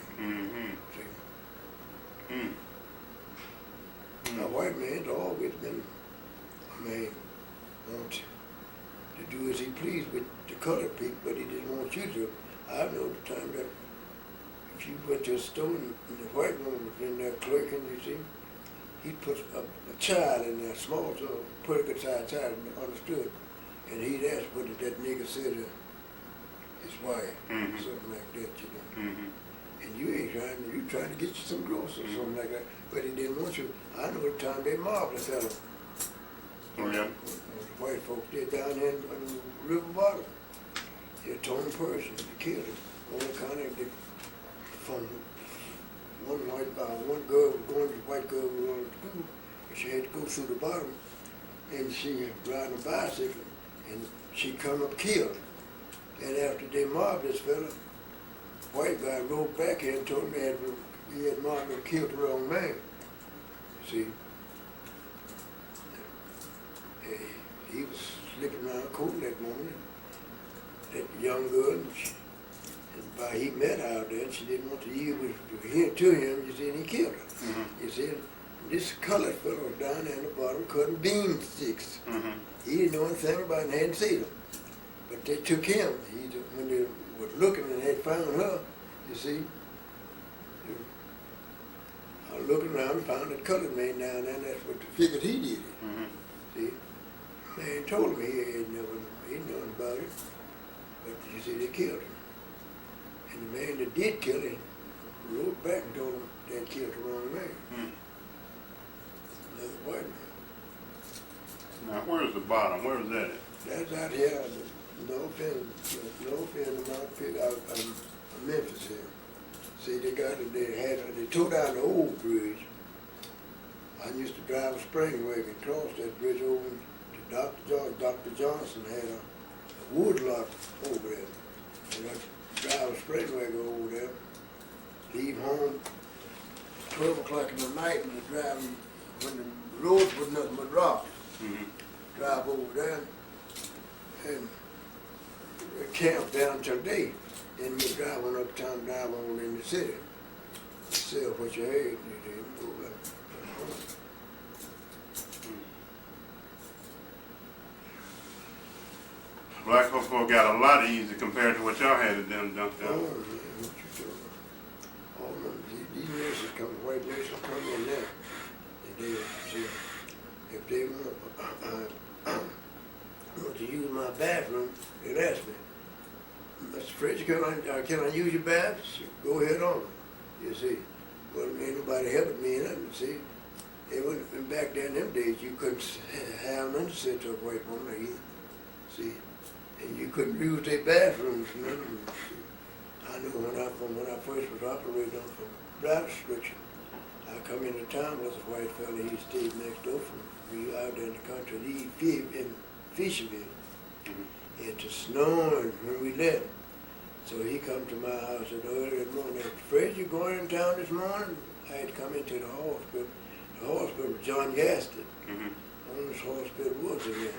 A white man's always been a man want to do as he pleased with the colored people, but he didn't want you to. I know the time that if you went to a store and the white woman was in there clerking, you see, he'd put a child in there, small, so put a good sized child, understood, and he'd ask what did that nigga say to his wife, something like that, And you trying to get you some groceries or something like that, but he didn't want you. I know the time they mobbed the fellow. Oh yeah. The white folks did down here on the river bottom. They torn a person, they killed him. On account of from one girl was going to the white girl was going to school, and she had to go through the bottom, and she was riding a bicycle, and she come up killed. And after they mobbed this fella, white guy rode back here and told me he had mobbed and killed the wrong man. See, he was slipping around cold that morning. That young girl, and by he met her out there, and she didn't want to yield to him, you see, and he killed her. You see, this colored fellow was down there in the bottom cutting bean sticks. He didn't know anything about it and hadn't seen them. But they took him. When they were looking and had found her, you see, looking around and found that colored man down there, and that's what they figured he did it. See, man told him he didn't know about it, but you see, they killed him. And the man that did kill him wrote back and told him they killed the wrong man. Another white man. Now, where's the bottom? Where is that at? That's out here, north end of Memphis here. See, they tore down the old bridge. I used to drive a spring wagon across that bridge over to Dr. Johnson had a wood lot over there. And I'd drive a spring wagon over there, leave home 12 o'clock in the night and driving when the road was nothing but rocks. Drive over there and camp down till day. Then we drive on uptown, drive on in the city. Sell what you had, and go back home. Black folks got a lot easier compared to what y'all had to them, don't Oh, y'all? man, what you talking about? white nation come in there, and they see if they want to use my bathroom, they'll ask me, Mr. Fritz, can I use your bath? Go ahead on. You see, well, ain't nobody helping me in it. See, it wasn't, and back then, them days, you couldn't have none to say to a white woman either. See, and you couldn't use their bathrooms. None of them. I knew when I first was operating on for blood restriction, I come into town with a white fella. He stayed next door from me out there in the country. He in Fisherville. It was snowing when we left. So he come to my house at early in the morning. Fred, you going in town this morning? I had to come into the hospital. The hospital was John Gaston. Oldest hospital was in there.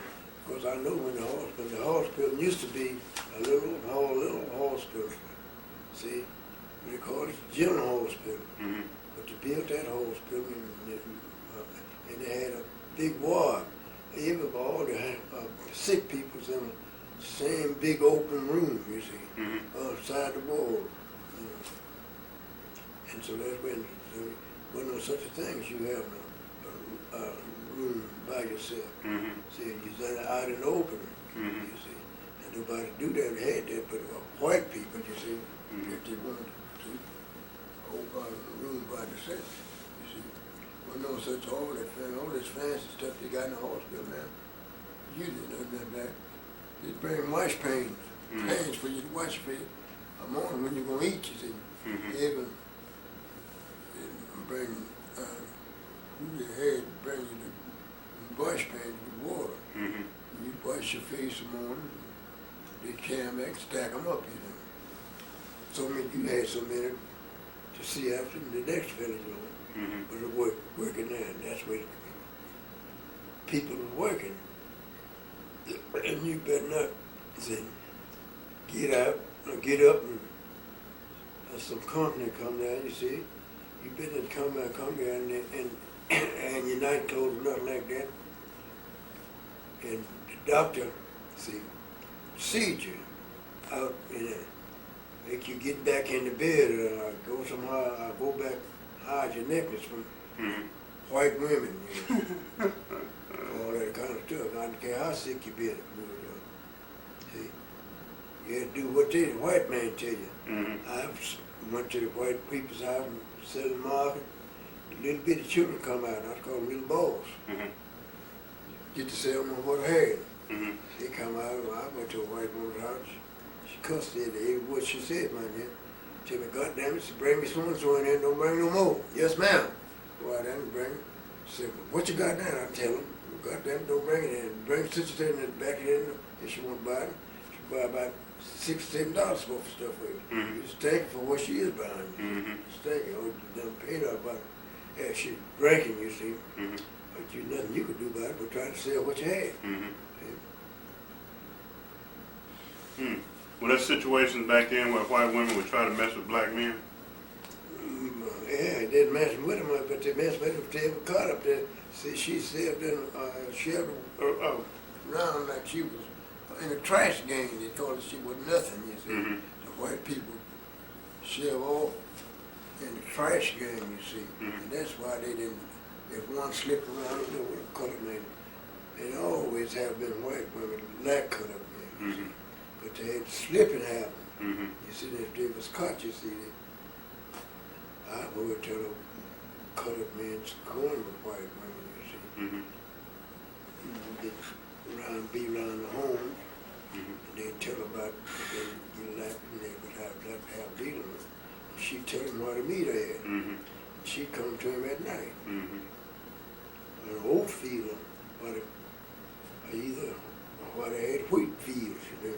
Because I know when the hospital used to be a little hospital. See, they call it General Hospital. But they built that hospital and they had a big ward. Even all the sick people's in the same big open room, you see, outside the wall. You know. And so that's when there wasn't no such a thing as you have a room by yourself. See, you're out in the open, you see. And nobody do that. They had that, but white people, you see, if they wanted to hold a room by themselves, you see. Well, no such all this fancy stuff they got in the hospital now. You didn't know that back. They bring wash pains, pains for you to wash for you. A morning when you're gonna eat, you see. Even bring bring you the wash pains with water. You wash your face in the morning. They can stack them up, you know. So many you had so many to see after the next village on. But it working there, and that's where people are working. And you better not say, get up and some company come down, you see. You better come down and your night clothes or nothing like that. And the doctor, sees you out in there. Make you get back in the bed or go somehow, go back, hide your necklace from white women, you know. All that kind of stuff. I don't care how sick you be. See, you had to do what the white man tell you. I went to the white people's house and sat in the market. Little bitty children come out. I call them little boys. Get to sell them what I had. They come out. I went to a white woman's house. She cussed at every word she said, man. Tell me, God damn it, she bring me so and so in there. Don't bring no more. Yes, ma'am. Go out there and bring it. Say, well, what you got there? I tell them. God damn it, don't bring it in. Bring sister in the back of it. If she want to buy it, she buy about $6 or $7 worth of stuff with it. You just thank her for what she is buying. Just thank her. You done paid her about it. Yeah, she's drinking, you see. But you nothing you could do about it but try to sell what you had. Well, there's situations back then where white women would try to mess with black men. Yeah, they didn't mess with them, but they messed with them if they ever caught up there. See, she said she had around like she was in a trash gang. They told her she was nothing, you see. The white people shove off in the trash gang, you see. And that's why they didn't, if one slipped around, you know, with a colored man, they always have been white women, black colored men, you see. But they had slipping happen. You see, if they was caught, you see, I would tell them colored men going with white women, you see. Be around the homes, and they'd tell about they get left and they would have dealing with. And she'd tell him what to meet her at. And she'd come to him at night. An old field, either what they had wheat fields, you know.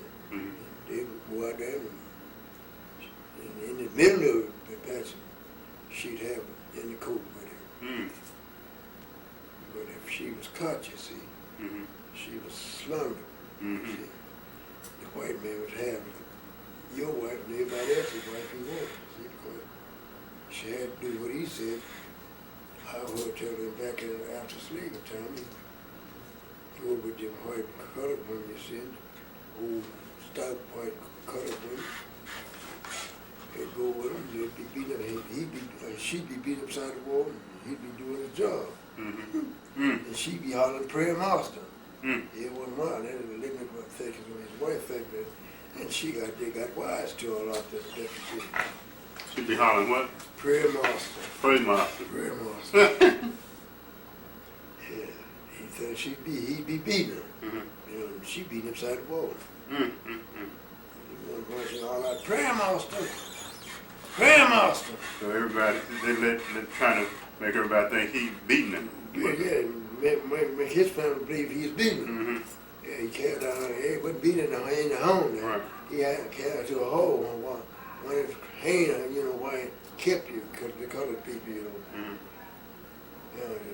They would go out there and in the middle of the passage, she'd have in the coat with him. But if she was caught, you see, she was slumbered. See, the white man would have your wife and everybody else's wife he wanted. See, because she had to do what he said. I would tell them back after slavery time, go with them white colored women, you see, old stout white colored women. He'd go with him, he'd be beat up, she'd be beat upside the wall, and he'd be doing his job. And she'd be hollering prayer master. It wasn't mine, that was a limit of thinking when his wife think that, and they got wise to her out there. She'd be hollering what? Prayer master. Prayer master. Prayer master. Yeah, he thought he'd be beating her. You know, and she beat him upside the wall. One person all out, prayer master. Prayer master. So everybody, they trying to make everybody think he's beating them. Yeah, make his family believe he's beating him. Yeah, he carried down, he wasn't beating her in the home there. Right. He had carried to a hole when his hand, you know, why he kept you, because the colored people, you know.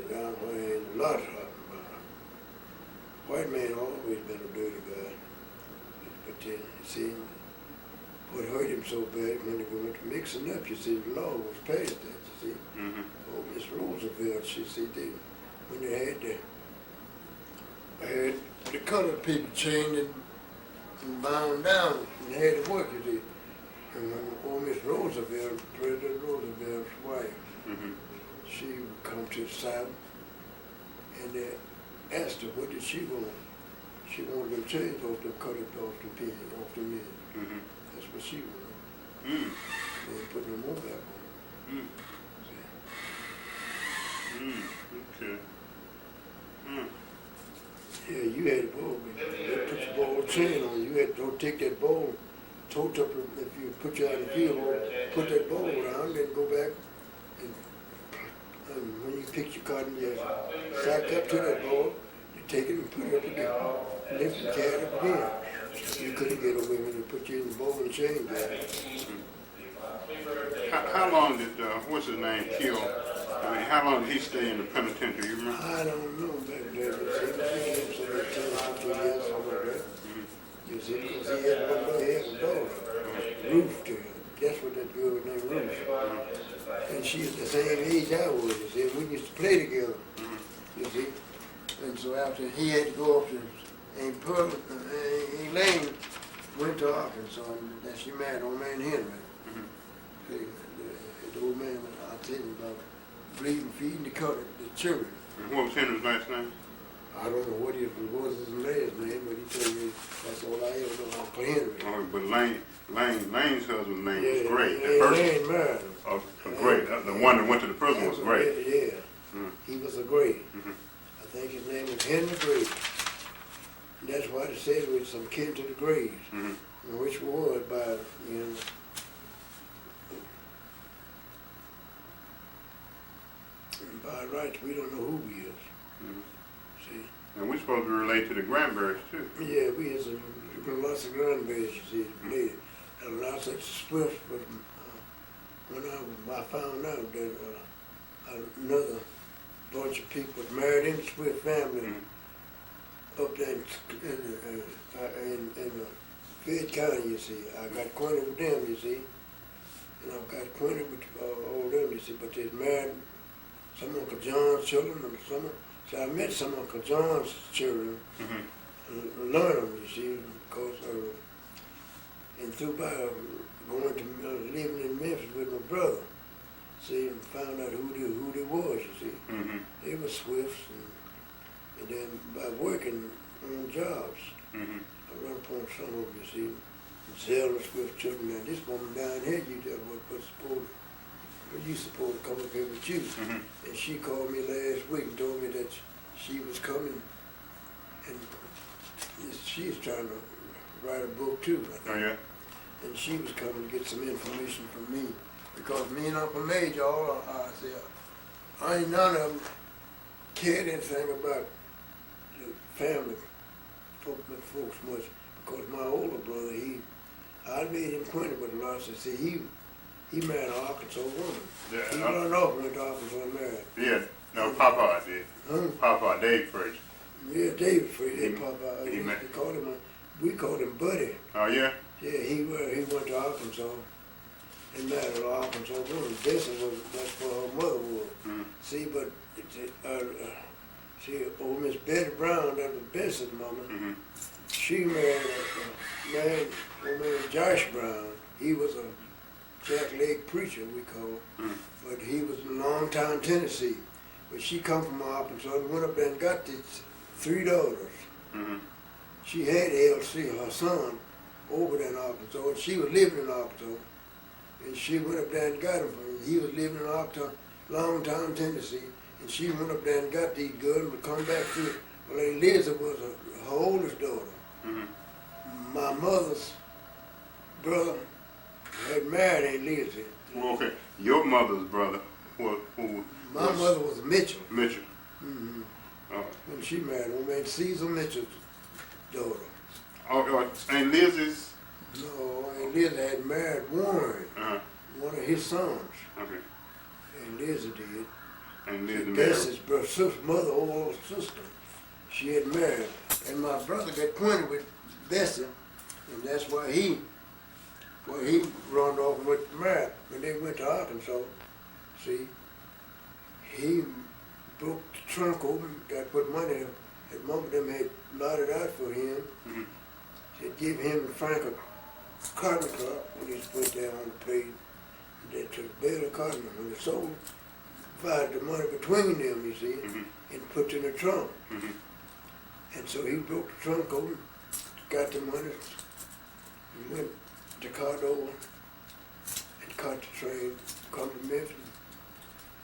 Down where in a lot of white man always been a dirty guy. But then, you see, what hurt him so bad when they went to mixing up, you see, the law was passed that, you see. Oh, Miss Roosevelt, she said, when they had the colored people chained and bound down and had to work, you see. And when old Miss Roosevelt, President Roosevelt's wife, she would come to the South and they asked her what did she want. She wanted them chains off the colored, off the men. That's what she wanted. They put no more back on. Okay. Yeah, you had a bowl. They put your bowl chain on. You had to take that bowl, tote up. If you put you out in the field, put that bowl down, then go back. And when you pick your cotton, you sack up to that bowl. You take it and put it up again. Lift and carry it up again. You couldn't get away when they put you in the bowl and chain down. How long did what's his name kill? I mean, how long did he stay in the penitentiary? You remember? I don't know back then. He was in there 10 or 15 years, something like that. You see, because he had one boy, he had a daughter, Ruth to him. That's what that girl was named Ruth. And she was the same age I was, you see. We used to play together, you see. And so after he had to go up to Elaine went to Arkansas, and then she married old man Henry. The old man, I tell you about bleeding, feeding the children. What was Henry's last name? I don't know what his last name, but he told me that's all I ever know, Uncle Henry. But Lane's husband's name was Gray. Lane married him. Gray. The one that went to the prison was Gray. Yeah, he was a Gray. I think his name was Henry Gray. And that's why they said it was some kin to the Grays, which was by, you know. And by rights, we don't know who he is. See? And we're supposed to relate to the Granberries too. Yeah, we had lots of grandbabies, you see, related. And lots of Swifts, but when I found out that another bunch of people was married in the Swift family up there in Fayette County, you see. I got acquainted with them, you see. And I got acquainted with all them, you see, but they married some Uncle John's children and some. So I met some Uncle John's children and learned them, you see, because and through by going to living in Memphis with my brother, see, and found out who they was, you see. They were Swifts, and then by working on jobs, I run upon some of them, you see, and Zelda Swift children. Now this woman down here, you was supposed. You supposed to come up here with you. And she called me last week and told me that she was coming, and she's trying to write a book too, I think. Oh, yeah? And she was coming to get some information from me, because me and Uncle Major, I said, I ain't none of them cared anything about the family folks much, because my older brother, I made him acquainted with a lot. So see, he married an Arkansas woman. Yeah, He run off and went to Arkansas and married. Yeah, no, Papa did. Papa, Dave Frazier. Yeah, David Frazier, Papa. We called him Buddy. Oh, yeah? Yeah, he went to Arkansas and married an Arkansas woman. Bessie that's where her mother was. See, but old Miss Betty Brown, that was Bessie's mama. She married old man Josh Brown. He was a jackleg preacher, we call him. But he was in Longtown, Tennessee. But she come from Arkansas and went up there and got these 3 daughters. She had LC, her son, over there in Arkansas, and she was living in Arkansas. And she went up there and got him. He was living in Arkansas, Longtown, Tennessee. And she went up there and got these girls and come back to it. Well, Elizabeth was her oldest daughter. My mother's brother had married Elizabeth. Well, okay. Your mother's brother, who My mother was Mitchell. Mitchell. Oh. When she married him, and Caesar Mitchell's daughter. And Lizzie's? No, and Liz had married Warren, one of his sons. Okay. And Lizzie did. And Lizzie married? Bessie's mother, old sister, she had married. And my brother got acquainted with Bessie, and that's why he run off and went to marry. When they went to Arkansas, see, he broke the trunk open, got to put money in. And mom of them had lotted out for him. They'd give him and Frank a cotton crop when he put down on the plate. They took a bale of cotton when they sold, divided the money between them, you see, and put it in the trunk. And so he broke the trunk open, got the money, and went to Cordova and caught the train, come to Memphis,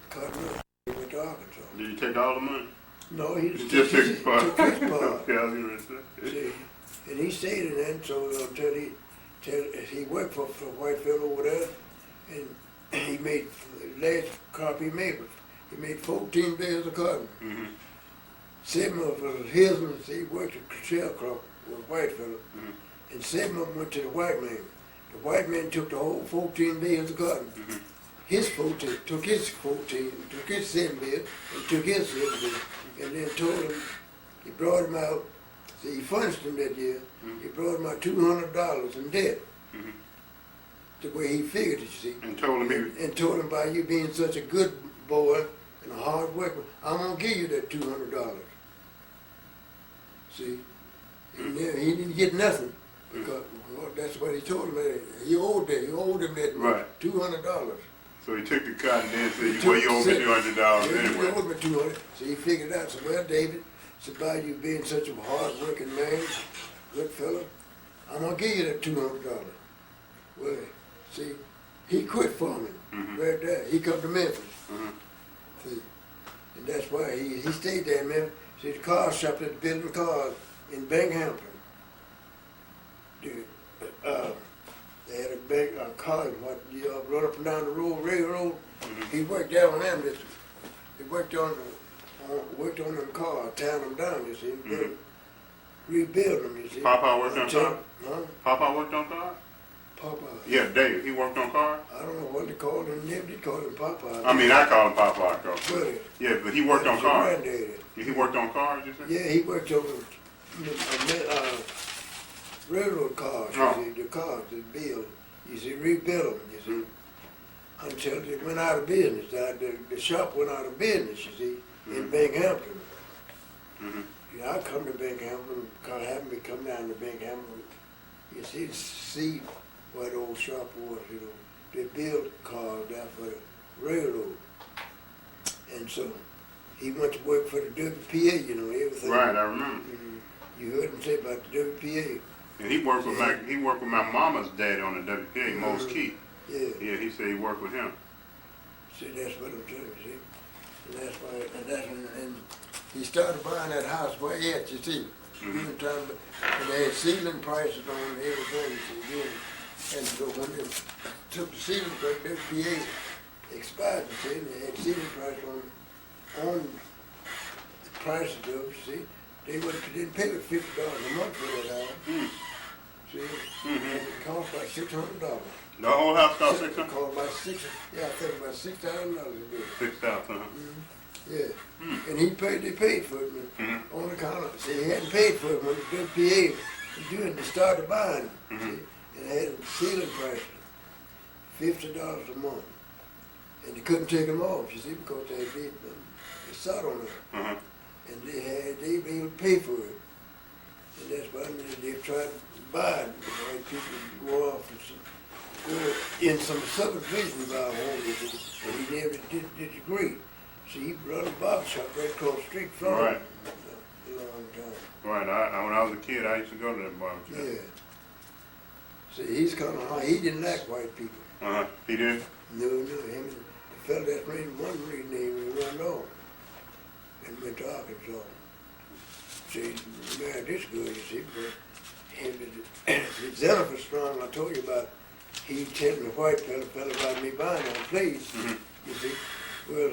caught him, and went to Arkansas. Did you take all the money? No, he You just took his part. took his part. Okay, I was gonna say. See, and he stayed in that so till he worked for a white fellow over there, and he made last crop he made 14 bales of cotton. 7 of them was his, and he worked a shell crop with a white fellow, and 7 of them went to the white man. The white man took the whole 14 bales of cotton. His 14, took his 7 bales, and took his 7 bales, and then told him, he brought him out, see, he furnished him that year, he brought him out $200 in debt, the way he figured it, you see. And told him And told him, by you being such a good boy and a hard worker, I'm gonna give you that $200. See? And then he didn't get nothing, because that's what he told him, he owed him that Right. $200. So he took the cotton and said, well, you owe me $200 He anyway. owed me 200. So he figured out, so well, David, said, by you being such a hard-working man, good fellow, I'm gonna give you that $200. Well, see, he quit farming right there. He come to Memphis. See, and that's why he stayed there in Memphis. See, the car shop that's building cars in Binghamton. Dude, they had a car, run up and down the road, railroad. He worked down on them. He worked on them cars, tearing them down, you see, rebuild them, you see. Papa worked on cars? Huh? Papa worked on cars? Papa. Yeah, David, he worked on cars? I don't know what they called him. They called him Papa. I mean, I call him Papa. Buddy. Yeah, but he worked on cars. Granddaddy. He worked on cars, you said? Yeah, he worked on railroad cars, you see, the cars they build, you see, rebuild them, you see, until they went out of business. The shop went out of business, you see, in Binghamton. Yeah, I come to Binghamton, have me come down to Binghamton, you see where the old shop was, you know. They built cars there for the railroad. And so he went to work for the WPA, you know, everything. Right, I remember. You heard him say about the WPA. And he worked with my mama's dad on the WPA, Mose Key. Yeah. Yeah, he said he worked with him. See, that's what I'm telling you, see. And that's why, and he started buying that house where he at, you see. And they had ceiling prices on everything, you see. And so when they took the ceiling price, WPA expired, you see, and they had ceiling price on the prices of, you see. They didn't pay but $50 a month for that house. See, and it cost about $600. The whole house cost $600? It cost about I think about $6,000 $6,000, Yeah. And they paid for it on the counter. See, he hadn't paid for it when the WPA was doing, they started buying it. See, and they had a ceiling price, $50 a month. And they couldn't take them off, you see, because they sat on it. And they been able to pay for it. And that's why they tried to buy it. People go off in some subdivision of our home, but he never did disagree. See, he run a barber shop right across the street from Right. him a long time. Right, when I was a kid, I used to go to that barber shop. Yeah. See, he's kind of hard. He didn't like white people. He did? No, him and the fella that's reading one reading name, he run off and went to Arkansas. See, he married this girl, you see, but him, his elephant strong, I told you about, he telling the white fella about me buying that place, you see. Well,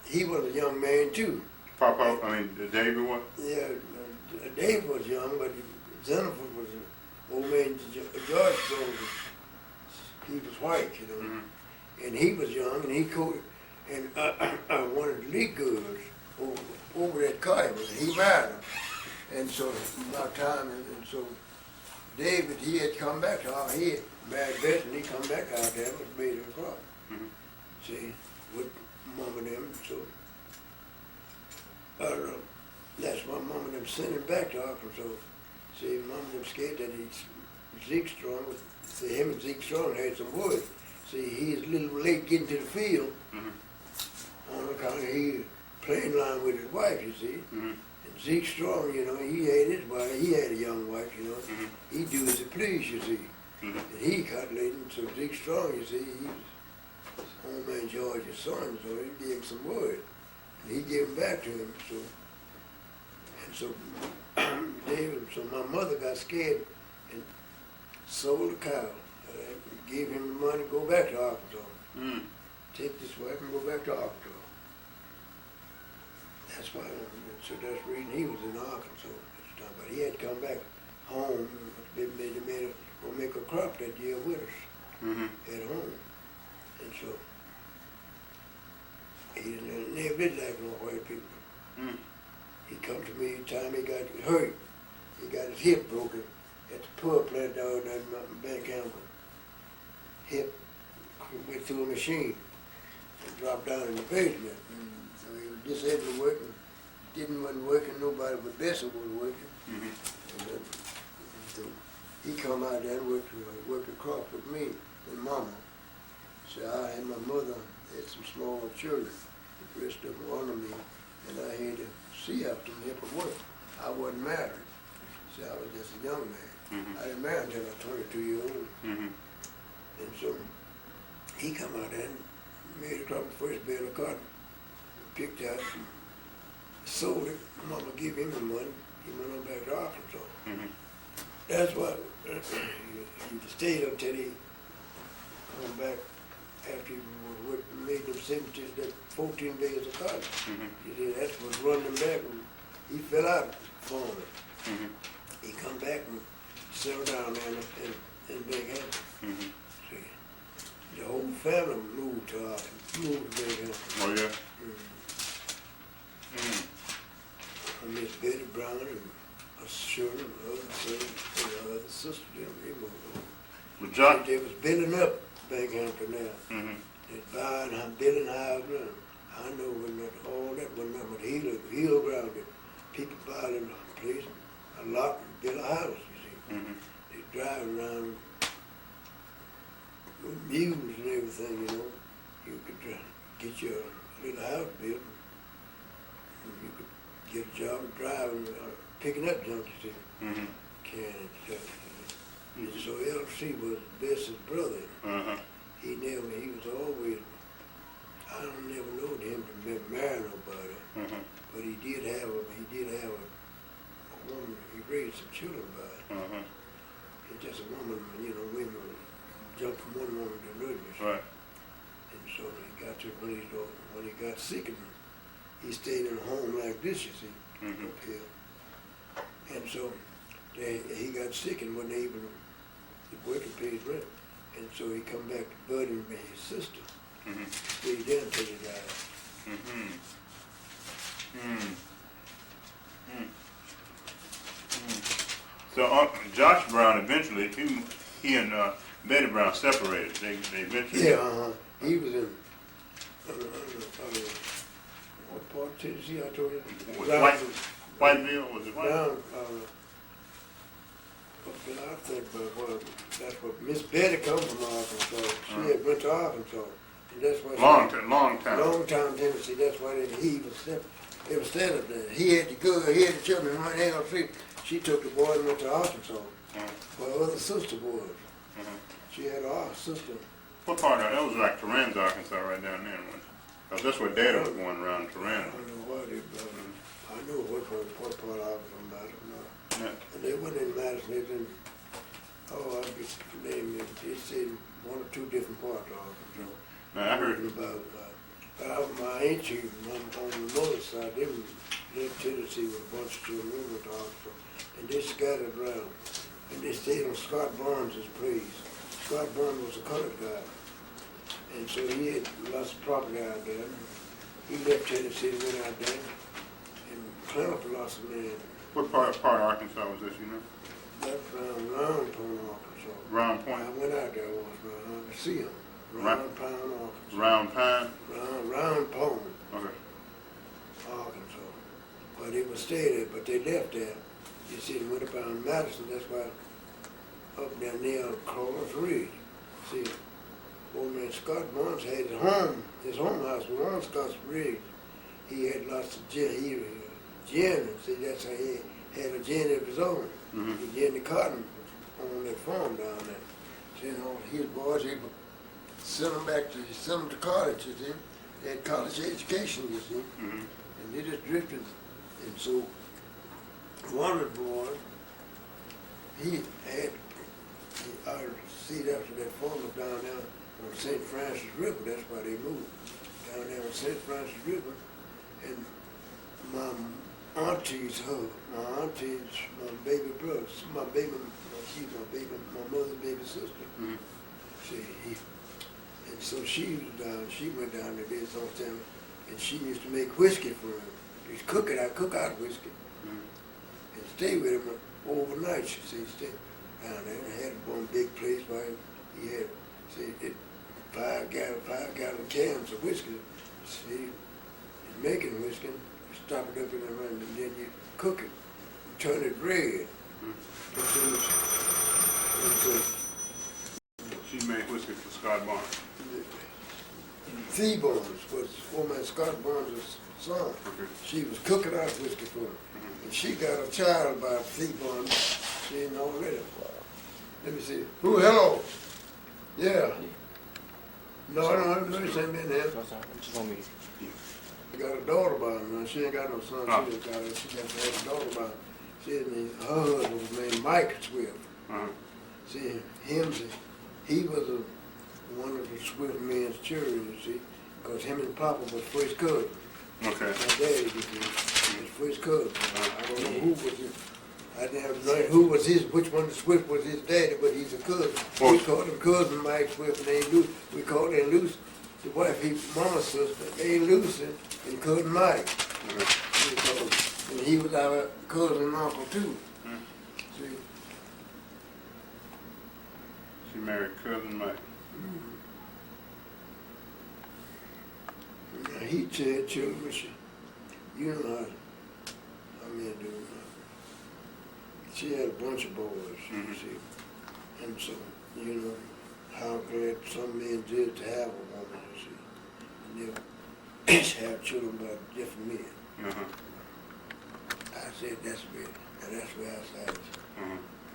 he was a young man too. David what? Yeah, Dave was young, but Xenophon was an old man, George Jones. He was white, you know. And he was young, and he courted, and one of the league girls over that car, he married her. And so, about time, and so David, he had come back to our head, married Beth, and he come back out there and made her crop. See, with mom and them, so. That's why mom and them sent him back to Arkansas. See, mom and them scared that Zeke Strong, see, him and Zeke Strong had some wood. See, he's a little late getting to the field on account of he playing line with his wife, you see. And Zeke Strong, you know, he had his wife, he had a young wife, you know. He do as he please, you see. And he cut late, and so Zeke Strong, you see, he was old man George's son, so he gave him some wood. And he gave him back to him, so. And so David, so my mother got scared and sold the cow. Gave him the money, go back to Arkansas. Take this wife and go back to Arkansas. That's why, so that's the reason he was in Arkansas at the time. But he had to come back home. They made go make a crop that year with us at home. And so he never did like no white people. He come to me time he got hurt. He got his hip broken at the pub plant down in Bank hip went through a machine and dropped down in the basement. So he was disabled working, wasn't working, nobody but Bessie was working. And then, so he come out there and worked across with me and Mama. So I and my mother had some small children, the rest of them were under me, and I had to see after them help them work. I wasn't married, so I was just a young man. I didn't marry until I was 22 years old. And so he come out there and made a crop of first bale of cotton, picked out, sold it. Mama gave him the money. He went on back to Arkansas. That's why he stayed until he come back after he made them 14 bales of cotton. He said that's what run him back. And he fell out farming. He come back and settled down there in Big Hampton. The whole family moved to Big Hampton. Oh, yeah? I miss Betty Brown and her children, and other sister, they moved over. But Josh, They was building up Big Hampton now. They buying, building houses. I know when all that was nothing but hill ground. People buy in a place, a lot, build a house, you see. They drive around with mules and everything, you know. You could get your little house built, and you could get a job of driving, picking up junk, you see, carrying stuff. And so L.C. was Bess's brother. He was always, I don't never know him to be married nobody, but he did have a woman, he raised some children by it. He's just a woman, you know, women jump from one woman to another. right. And so he got to when he got sick, and he stayed in a home like this, you see, up here. And so he got sick and wasn't able to work and pay his rent. And so he come back to Buddy and his sister. Stayed there until he died. So Josh Brown eventually, he and Betty Brown separated. They eventually. Yeah, he was in what part of Tennessee I told you? Was Whiteville, was it Whiteville? Brown, what Then I think about what, that's what Miss Betty come from Arkansas. She had went to Arkansas. And that's why Long time. long time Tennessee, that's why he was staying up there. He had the girl, he had the children and hang on the street. She took the boy and went to Arkansas. Where her other sister was. She had her sister. What part of that was like Turan's, Arkansas, right down there? Cause that's where Daddy was going around Turan. I don't know what it was. I know what part I was about it. No. Yeah. And they went in Madison, they didn't, oh, I guess the name is, they said one or two different parts of Arkansas. Now, I heard About, my auntie, on the north side, they lived in Tennessee with a bunch of children, we went to Arkansas. And they scattered around. And they stayed on Scott Barnes' place. Scott Barnes was a colored guy. And so he had lots of property out there. He left Tennessee and went out there and cleaned up lots of land. what part of Arkansas was this? You know, That's Round Pond, Arkansas. Round Point, I went out there once, man. I could see him. Round Pond, Arkansas. Round Pine. Round Pond, Okay. Arkansas. But they would stay there, but they left there. You see, they went up on Madison, that's why up there near Claus Ridge. See, old man Scott Barnes had his home house was on Scott's Ridge. He had lots of gin, see, that's how he had a gin of his own. He ginned the cotton on that farm down there. So, you know, his boys, he would send them to college, you see. They had college education, you see. And they just drifted. And so, one of the boys, I see after that farm was down there on St. Francis River, that's why they moved. Down there on St. Francis River. And my auntie's my baby brother, she's my mother's baby sister. See, and so she went down there this whole time, and she used to make whiskey for him. She'd cook out whiskey. And stay with him overnight, she said, stay down there. And had one big place where he had, say, 5-gallon cans of whiskey. See, making whiskey, stop it up in the run, and then you cook it, turn it red. She made whiskey for Scott Barnes. T-Bones was old man Scott Barnes' son. She was cooking out whiskey for him. And she got a child by T-Bones. She didn't already. Let me see. Who? Hello. Yeah. No, this ain't been there. Just want me. She got a daughter by him. She ain't got no son. She got to have a daughter by him. Her husband was named Mike Swift. See, he was one of the Swift men's children, you see, because him and Papa was first cousins. Okay. My daddy was first cousin. I don't know who was his. I didn't know who was which one of Swift was his daddy, but he's a cousin. We called him cousin Mike Swift, and we called him Lucy, the wife, his mama's sister, Aunt Lucy, and cousin Mike. And he was our cousin and uncle too. See? She married cousin Mike. Now, he had children, but you know how men do. She had a bunch of boys, you see. And so, you know, how glad some men did to have a woman, you see. And they each have children by different men. I said, that's where, and that's where I started.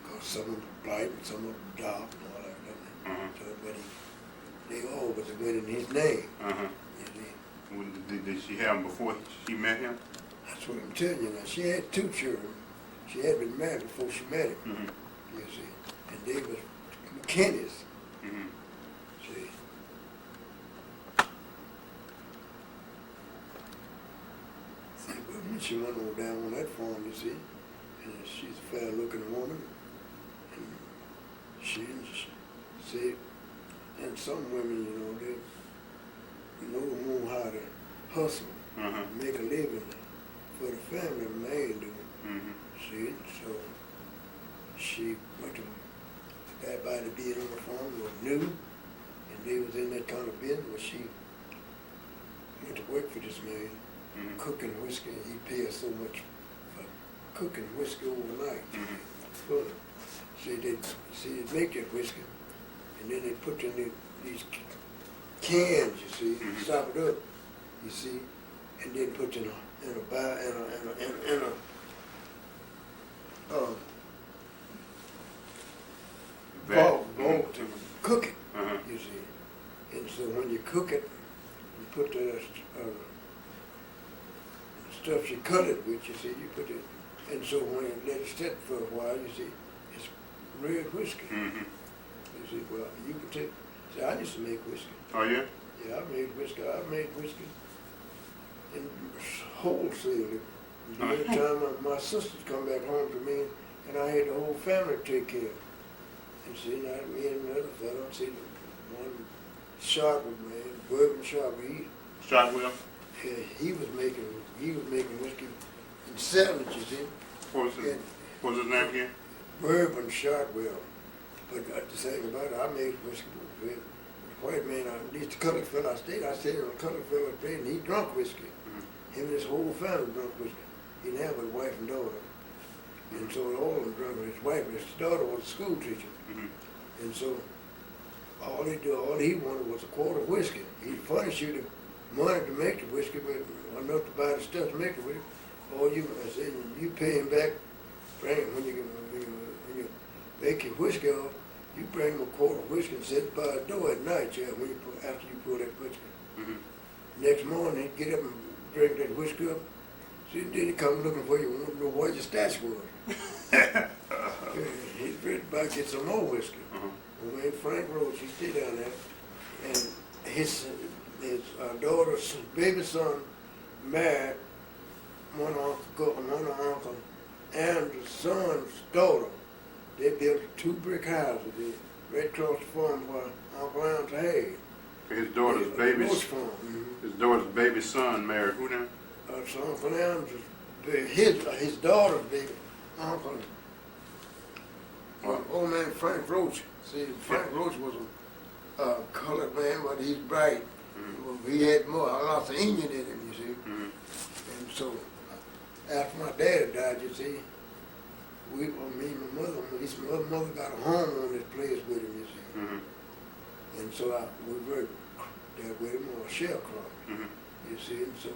Because some of them bright and some of them dark and all that. So, but they all was went in his name. You see. Did she have him before she met him? That's what I'm telling you now. She had 2 children. She had been married before she met him. You see. And they was McKinney's. See. When she went on down on that farm, you see, and she's a fair-looking woman, and she said, and some women, you know, they know how to hustle, make a living for the family, the man do. See, so she went to everybody being on the farm was new, and they was in that kind of business where she went to work for this man. Cooking whiskey, he paid so much for cooking whiskey overnight. they make that whiskey, and then they put in these cans, you see, stop it up, you see, and then put in a vault to cook it, you see. And so when you cook it, you put the stuff you cut it with, you see, you put it, and so when you let it sit for a while, you see, it's red whiskey. You see, well, you can take, see, I used to make whiskey. Oh, yeah? Yeah, I made whiskey in wholesale. Every time my sisters come back home to me, and I had the whole family to take care of. And see, now me and another fellow, see, one Sharper, man, Bourbon Sharper, Shotwell? he was making whiskey and selling it, you see. What was his name again? Bourbon Shotwell. But the thing about it, I made whiskey with the white man, the colored fellow I stayed in a colored fellow stayed, and he drunk whiskey. Him and his whole family drunk whiskey. He didn't have a wife and daughter. And so all of them drunk with his wife, his daughter was a school teacher. And so all he wanted was a quart of whiskey. He'd furnish you the money to make the whiskey, but enough to buy the stuff to make it with. I said, you pay him back, bring him when you make your whiskey off, you bring him a quart of whiskey and set it by the door at night, yeah, after you pour that whiskey. Next morning he'd get up and drink that whiskey up. See, then he'd come looking for you, want to know where your stash was. He's ready to get some more whiskey. Well, man, Frank Roach, he stayed down there, and his daughter's baby son married one uncle, and the son's daughter. They built 2 brick houses right across the farm where Uncle Allen's had. His daughter's baby son married who now? So Uncle Allen's his daughter's baby uncle. Old man Frank Roach. See, Frank Roach was a colored man, but he's bright. He had lots of Indian in him, you see. And so, after my dad died, you see, me and my mother got a home on this place with him, you see. And so we worked there with him on a sharecropper, you see. And so,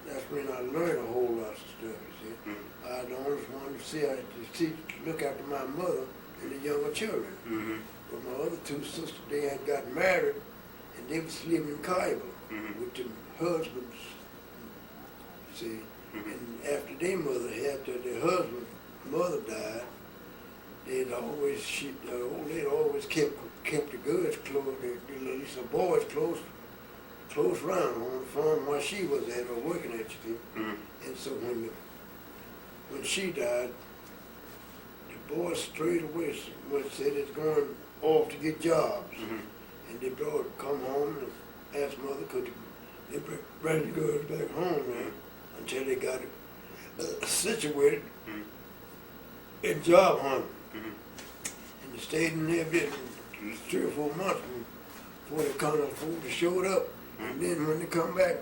that's when I learned a whole lot of stuff, you see. I always wanted to look after my mother and the younger children. But my other 2 sisters, they had got married, and they was living in Cairo with their husbands, you see. And after their husband's mother died, they'd always kept the girls close, at least the boys close round on the farm where she was at or working at, you see. And so when she died, the boys straight away said it's going off to get jobs. And they come home and asked mother could they bring the girls back home, man, until they got it situated in job hunting. And they stayed in there 3 or 4 months before they showed up. And then when they come back,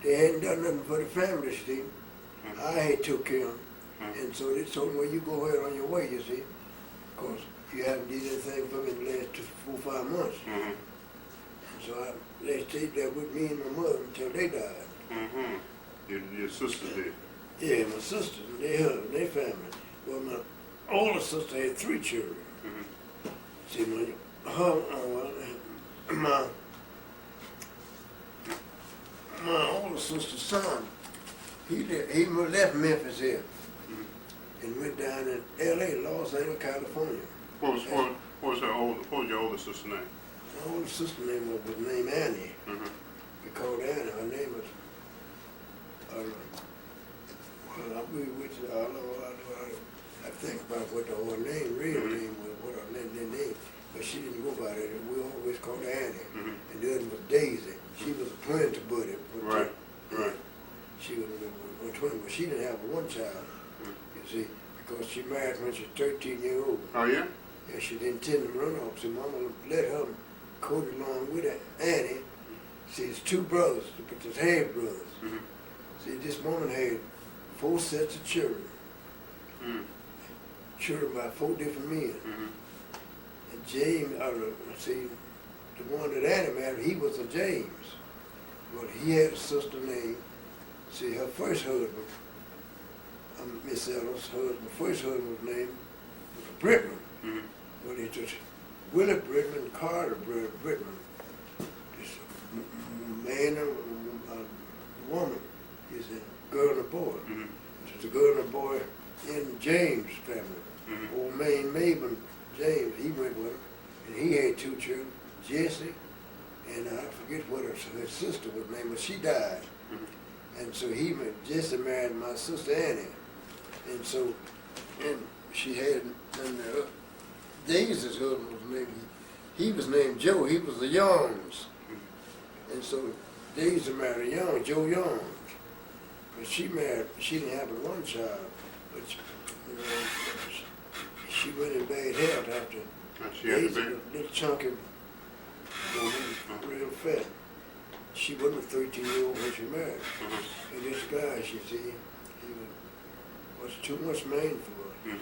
they hadn't done nothing for the family, see. I had took care of them. And so they told me, well, you go ahead on your way, you see, because you haven't did anything for me in the last 4 or 5 months. And so they stayed there with me and my mother until they died. Your sisters did? Yeah, my sisters and their family. Well, my older sister had 3 children. See, my older sister's son, he left Memphis here and went down in L.A., Los Angeles, California. What was your older sister's name? My older sister's name was named Annie. We called Annie. Her name was, I think about what her real name was, what her name, but she didn't go by that. We always called her Annie. And the other was Daisy. She was a twin to Buddy. Right. She was a twin, but she didn't have one child, you see, because she married when she was 13 years old. Oh, yeah? Yeah, she didn't intend to run off, so Mama let her coat along with her, Annie. See, it's 2 brothers, but there's half brothers. See, this woman had 4 sets of children. children by 4 different men. And James, see, the one that Annie married, he was a James. But he had a sister named, see, her first husband, Miss Ella's husband, first husband was named Brittman. But it's just Willie Brittman, Carter Brittman. It's a man and a woman. He's a girl and a boy. It's a girl and a boy in James' family. Old man Mabel James, he went with him, and he had 2 children, Jesse, and I forget what her sister was named, but she died. And so Jesse married my sister Annie. And so, and she had, and Daisy's husband was named, he was named Joe, he was the Youngs. And so Daisy married Young, Joe Young. But she didn't have but 1 child, but you know, she went in bad health after She had a Daisy, baby? a little chunky woman, real fat. She wasn't a 13-year-old when she married. And this guy, she said, he was too much man for her.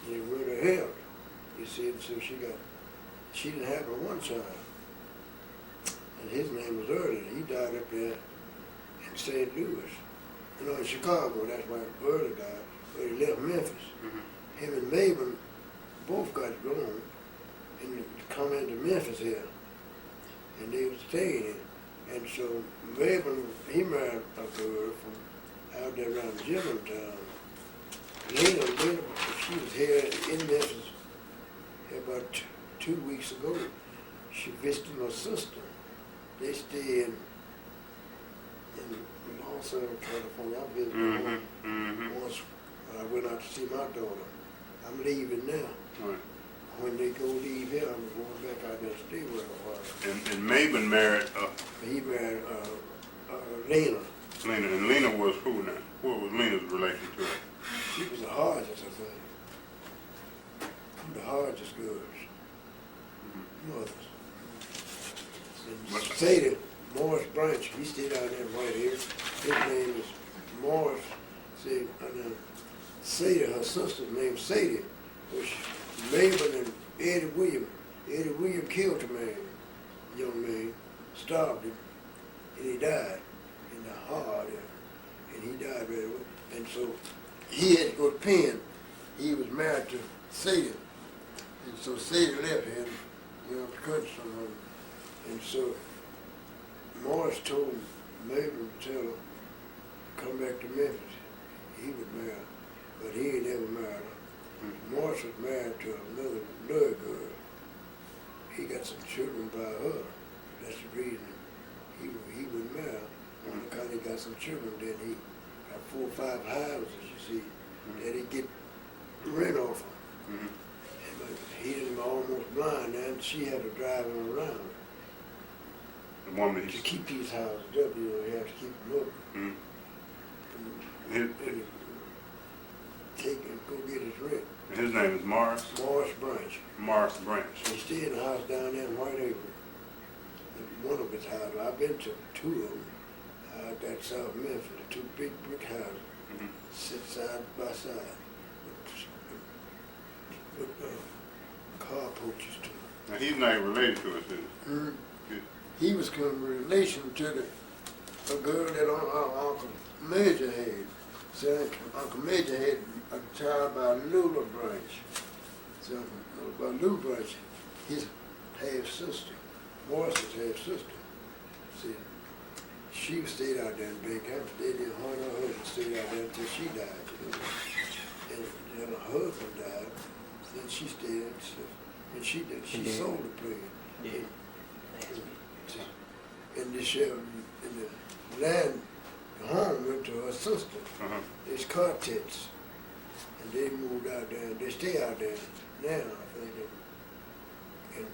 He went her health. He said, so she didn't have but 1 child. And his name was Early. He died up there in St. Louis. You know, in Chicago, that's why Early died. But he left Memphis. Him and Mabel both got grown and come into Memphis here. And they was staying. And so Mabel, he married a girl from out there around Germantown. Lena, she was here in Memphis about 2 weeks ago. She visited my sister. They stay in Los Angeles, California. I visited them once when I went out to see my daughter. I'm leaving now. When they go leave here, I'm going back out there to stay with her. And Mabel married He married Lena. Lena, and Lena was who now? What was Lena's relation to her? She was the Hodges, I think. The Hodges girls. Mothers. And Sadie, Morris Branch, he stayed out there right here. His name is Morris. See, and Sadie, her sister's name Sadie, was Mabel and Eddie William. Eddie William killed the man, young man, starved him, and he died in the heart, and he died right away. And so he had to go to Penn. He was married to Sadie, and so Sadie left him, you know, to country somewhere. And so Morris told Mabel to tell her to come back to Memphis. He was married, but he ain't never married her. Morris was married to another blood girl. He got some children by her. That's the reason he was married. On account he got some children, then he got 4 or 5 houses, you see, that he get rent off of. And he was almost blind, and she had to drive him around. The woman To keep these houses up, you know, you have to keep them up. And take and go get his rent. His name is Morris? Morris Branch. Morris Branch. He stayed in a house down there in Whitehaven. One of his houses, I've been to 2 of them out at South Memphis, 2 big brick houses, sit side by side with car porches to them. Now he's not related to us, is he? He was in relation to a girl that Uncle Major had. So Uncle Major had a child by Lula Branch. So by Lula Branch, his half-sister, Morris's half-sister. See, she stayed out there in Bacon. They didn't her and her husband stayed out there until she died, you know. And then her husband died, then she stayed and she did. She sold the place. Yeah. And the sheriff, and the land, the home went to her sister. It's quartets. And they moved out there, and they stay out there now, I think, in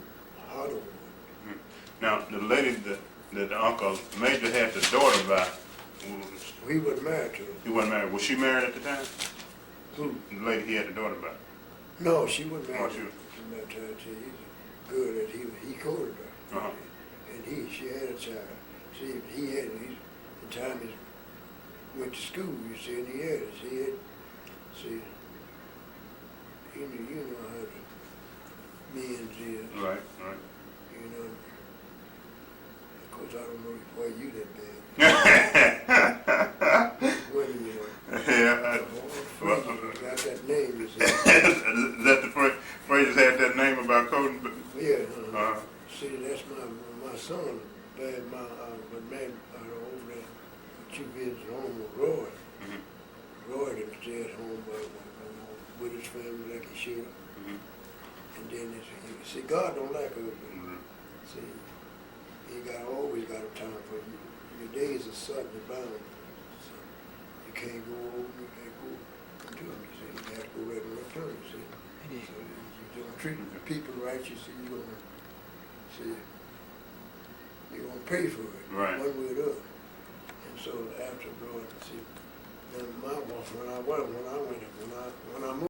Hollywood. Now, the lady that Uncle Major had the daughter by, He wasn't married to her. he wasn't married. Was she married at the time? Who? The lady he had the daughter by. No, she wasn't married Oh, to her. She was married to her. He's a girl that he courted her. And she had a child. See, he had, the time he went to school, you see, and he had it. See, you know how the men's is. Right, right. You know, of course, I don't know why you that bad. Women, you know. Yeah. Well, got that name, you see. Is that the phrase had that name about coding? Yeah, Uh, see, that's my son, bad, but man, over there, two kids home with Roy. mhm, Roy didn't stay at home with his family like he should. mhm, And then, see, God don't like us. mhm. See, you always got a time for you. Your days are suddenly bound. So you can't go over, you can't go until them, you see. You have to go right and return, you see. So you don't treat the people right, you see, you're gonna pay for it. Right. One way or the other. And so after, bro, see, then when I moved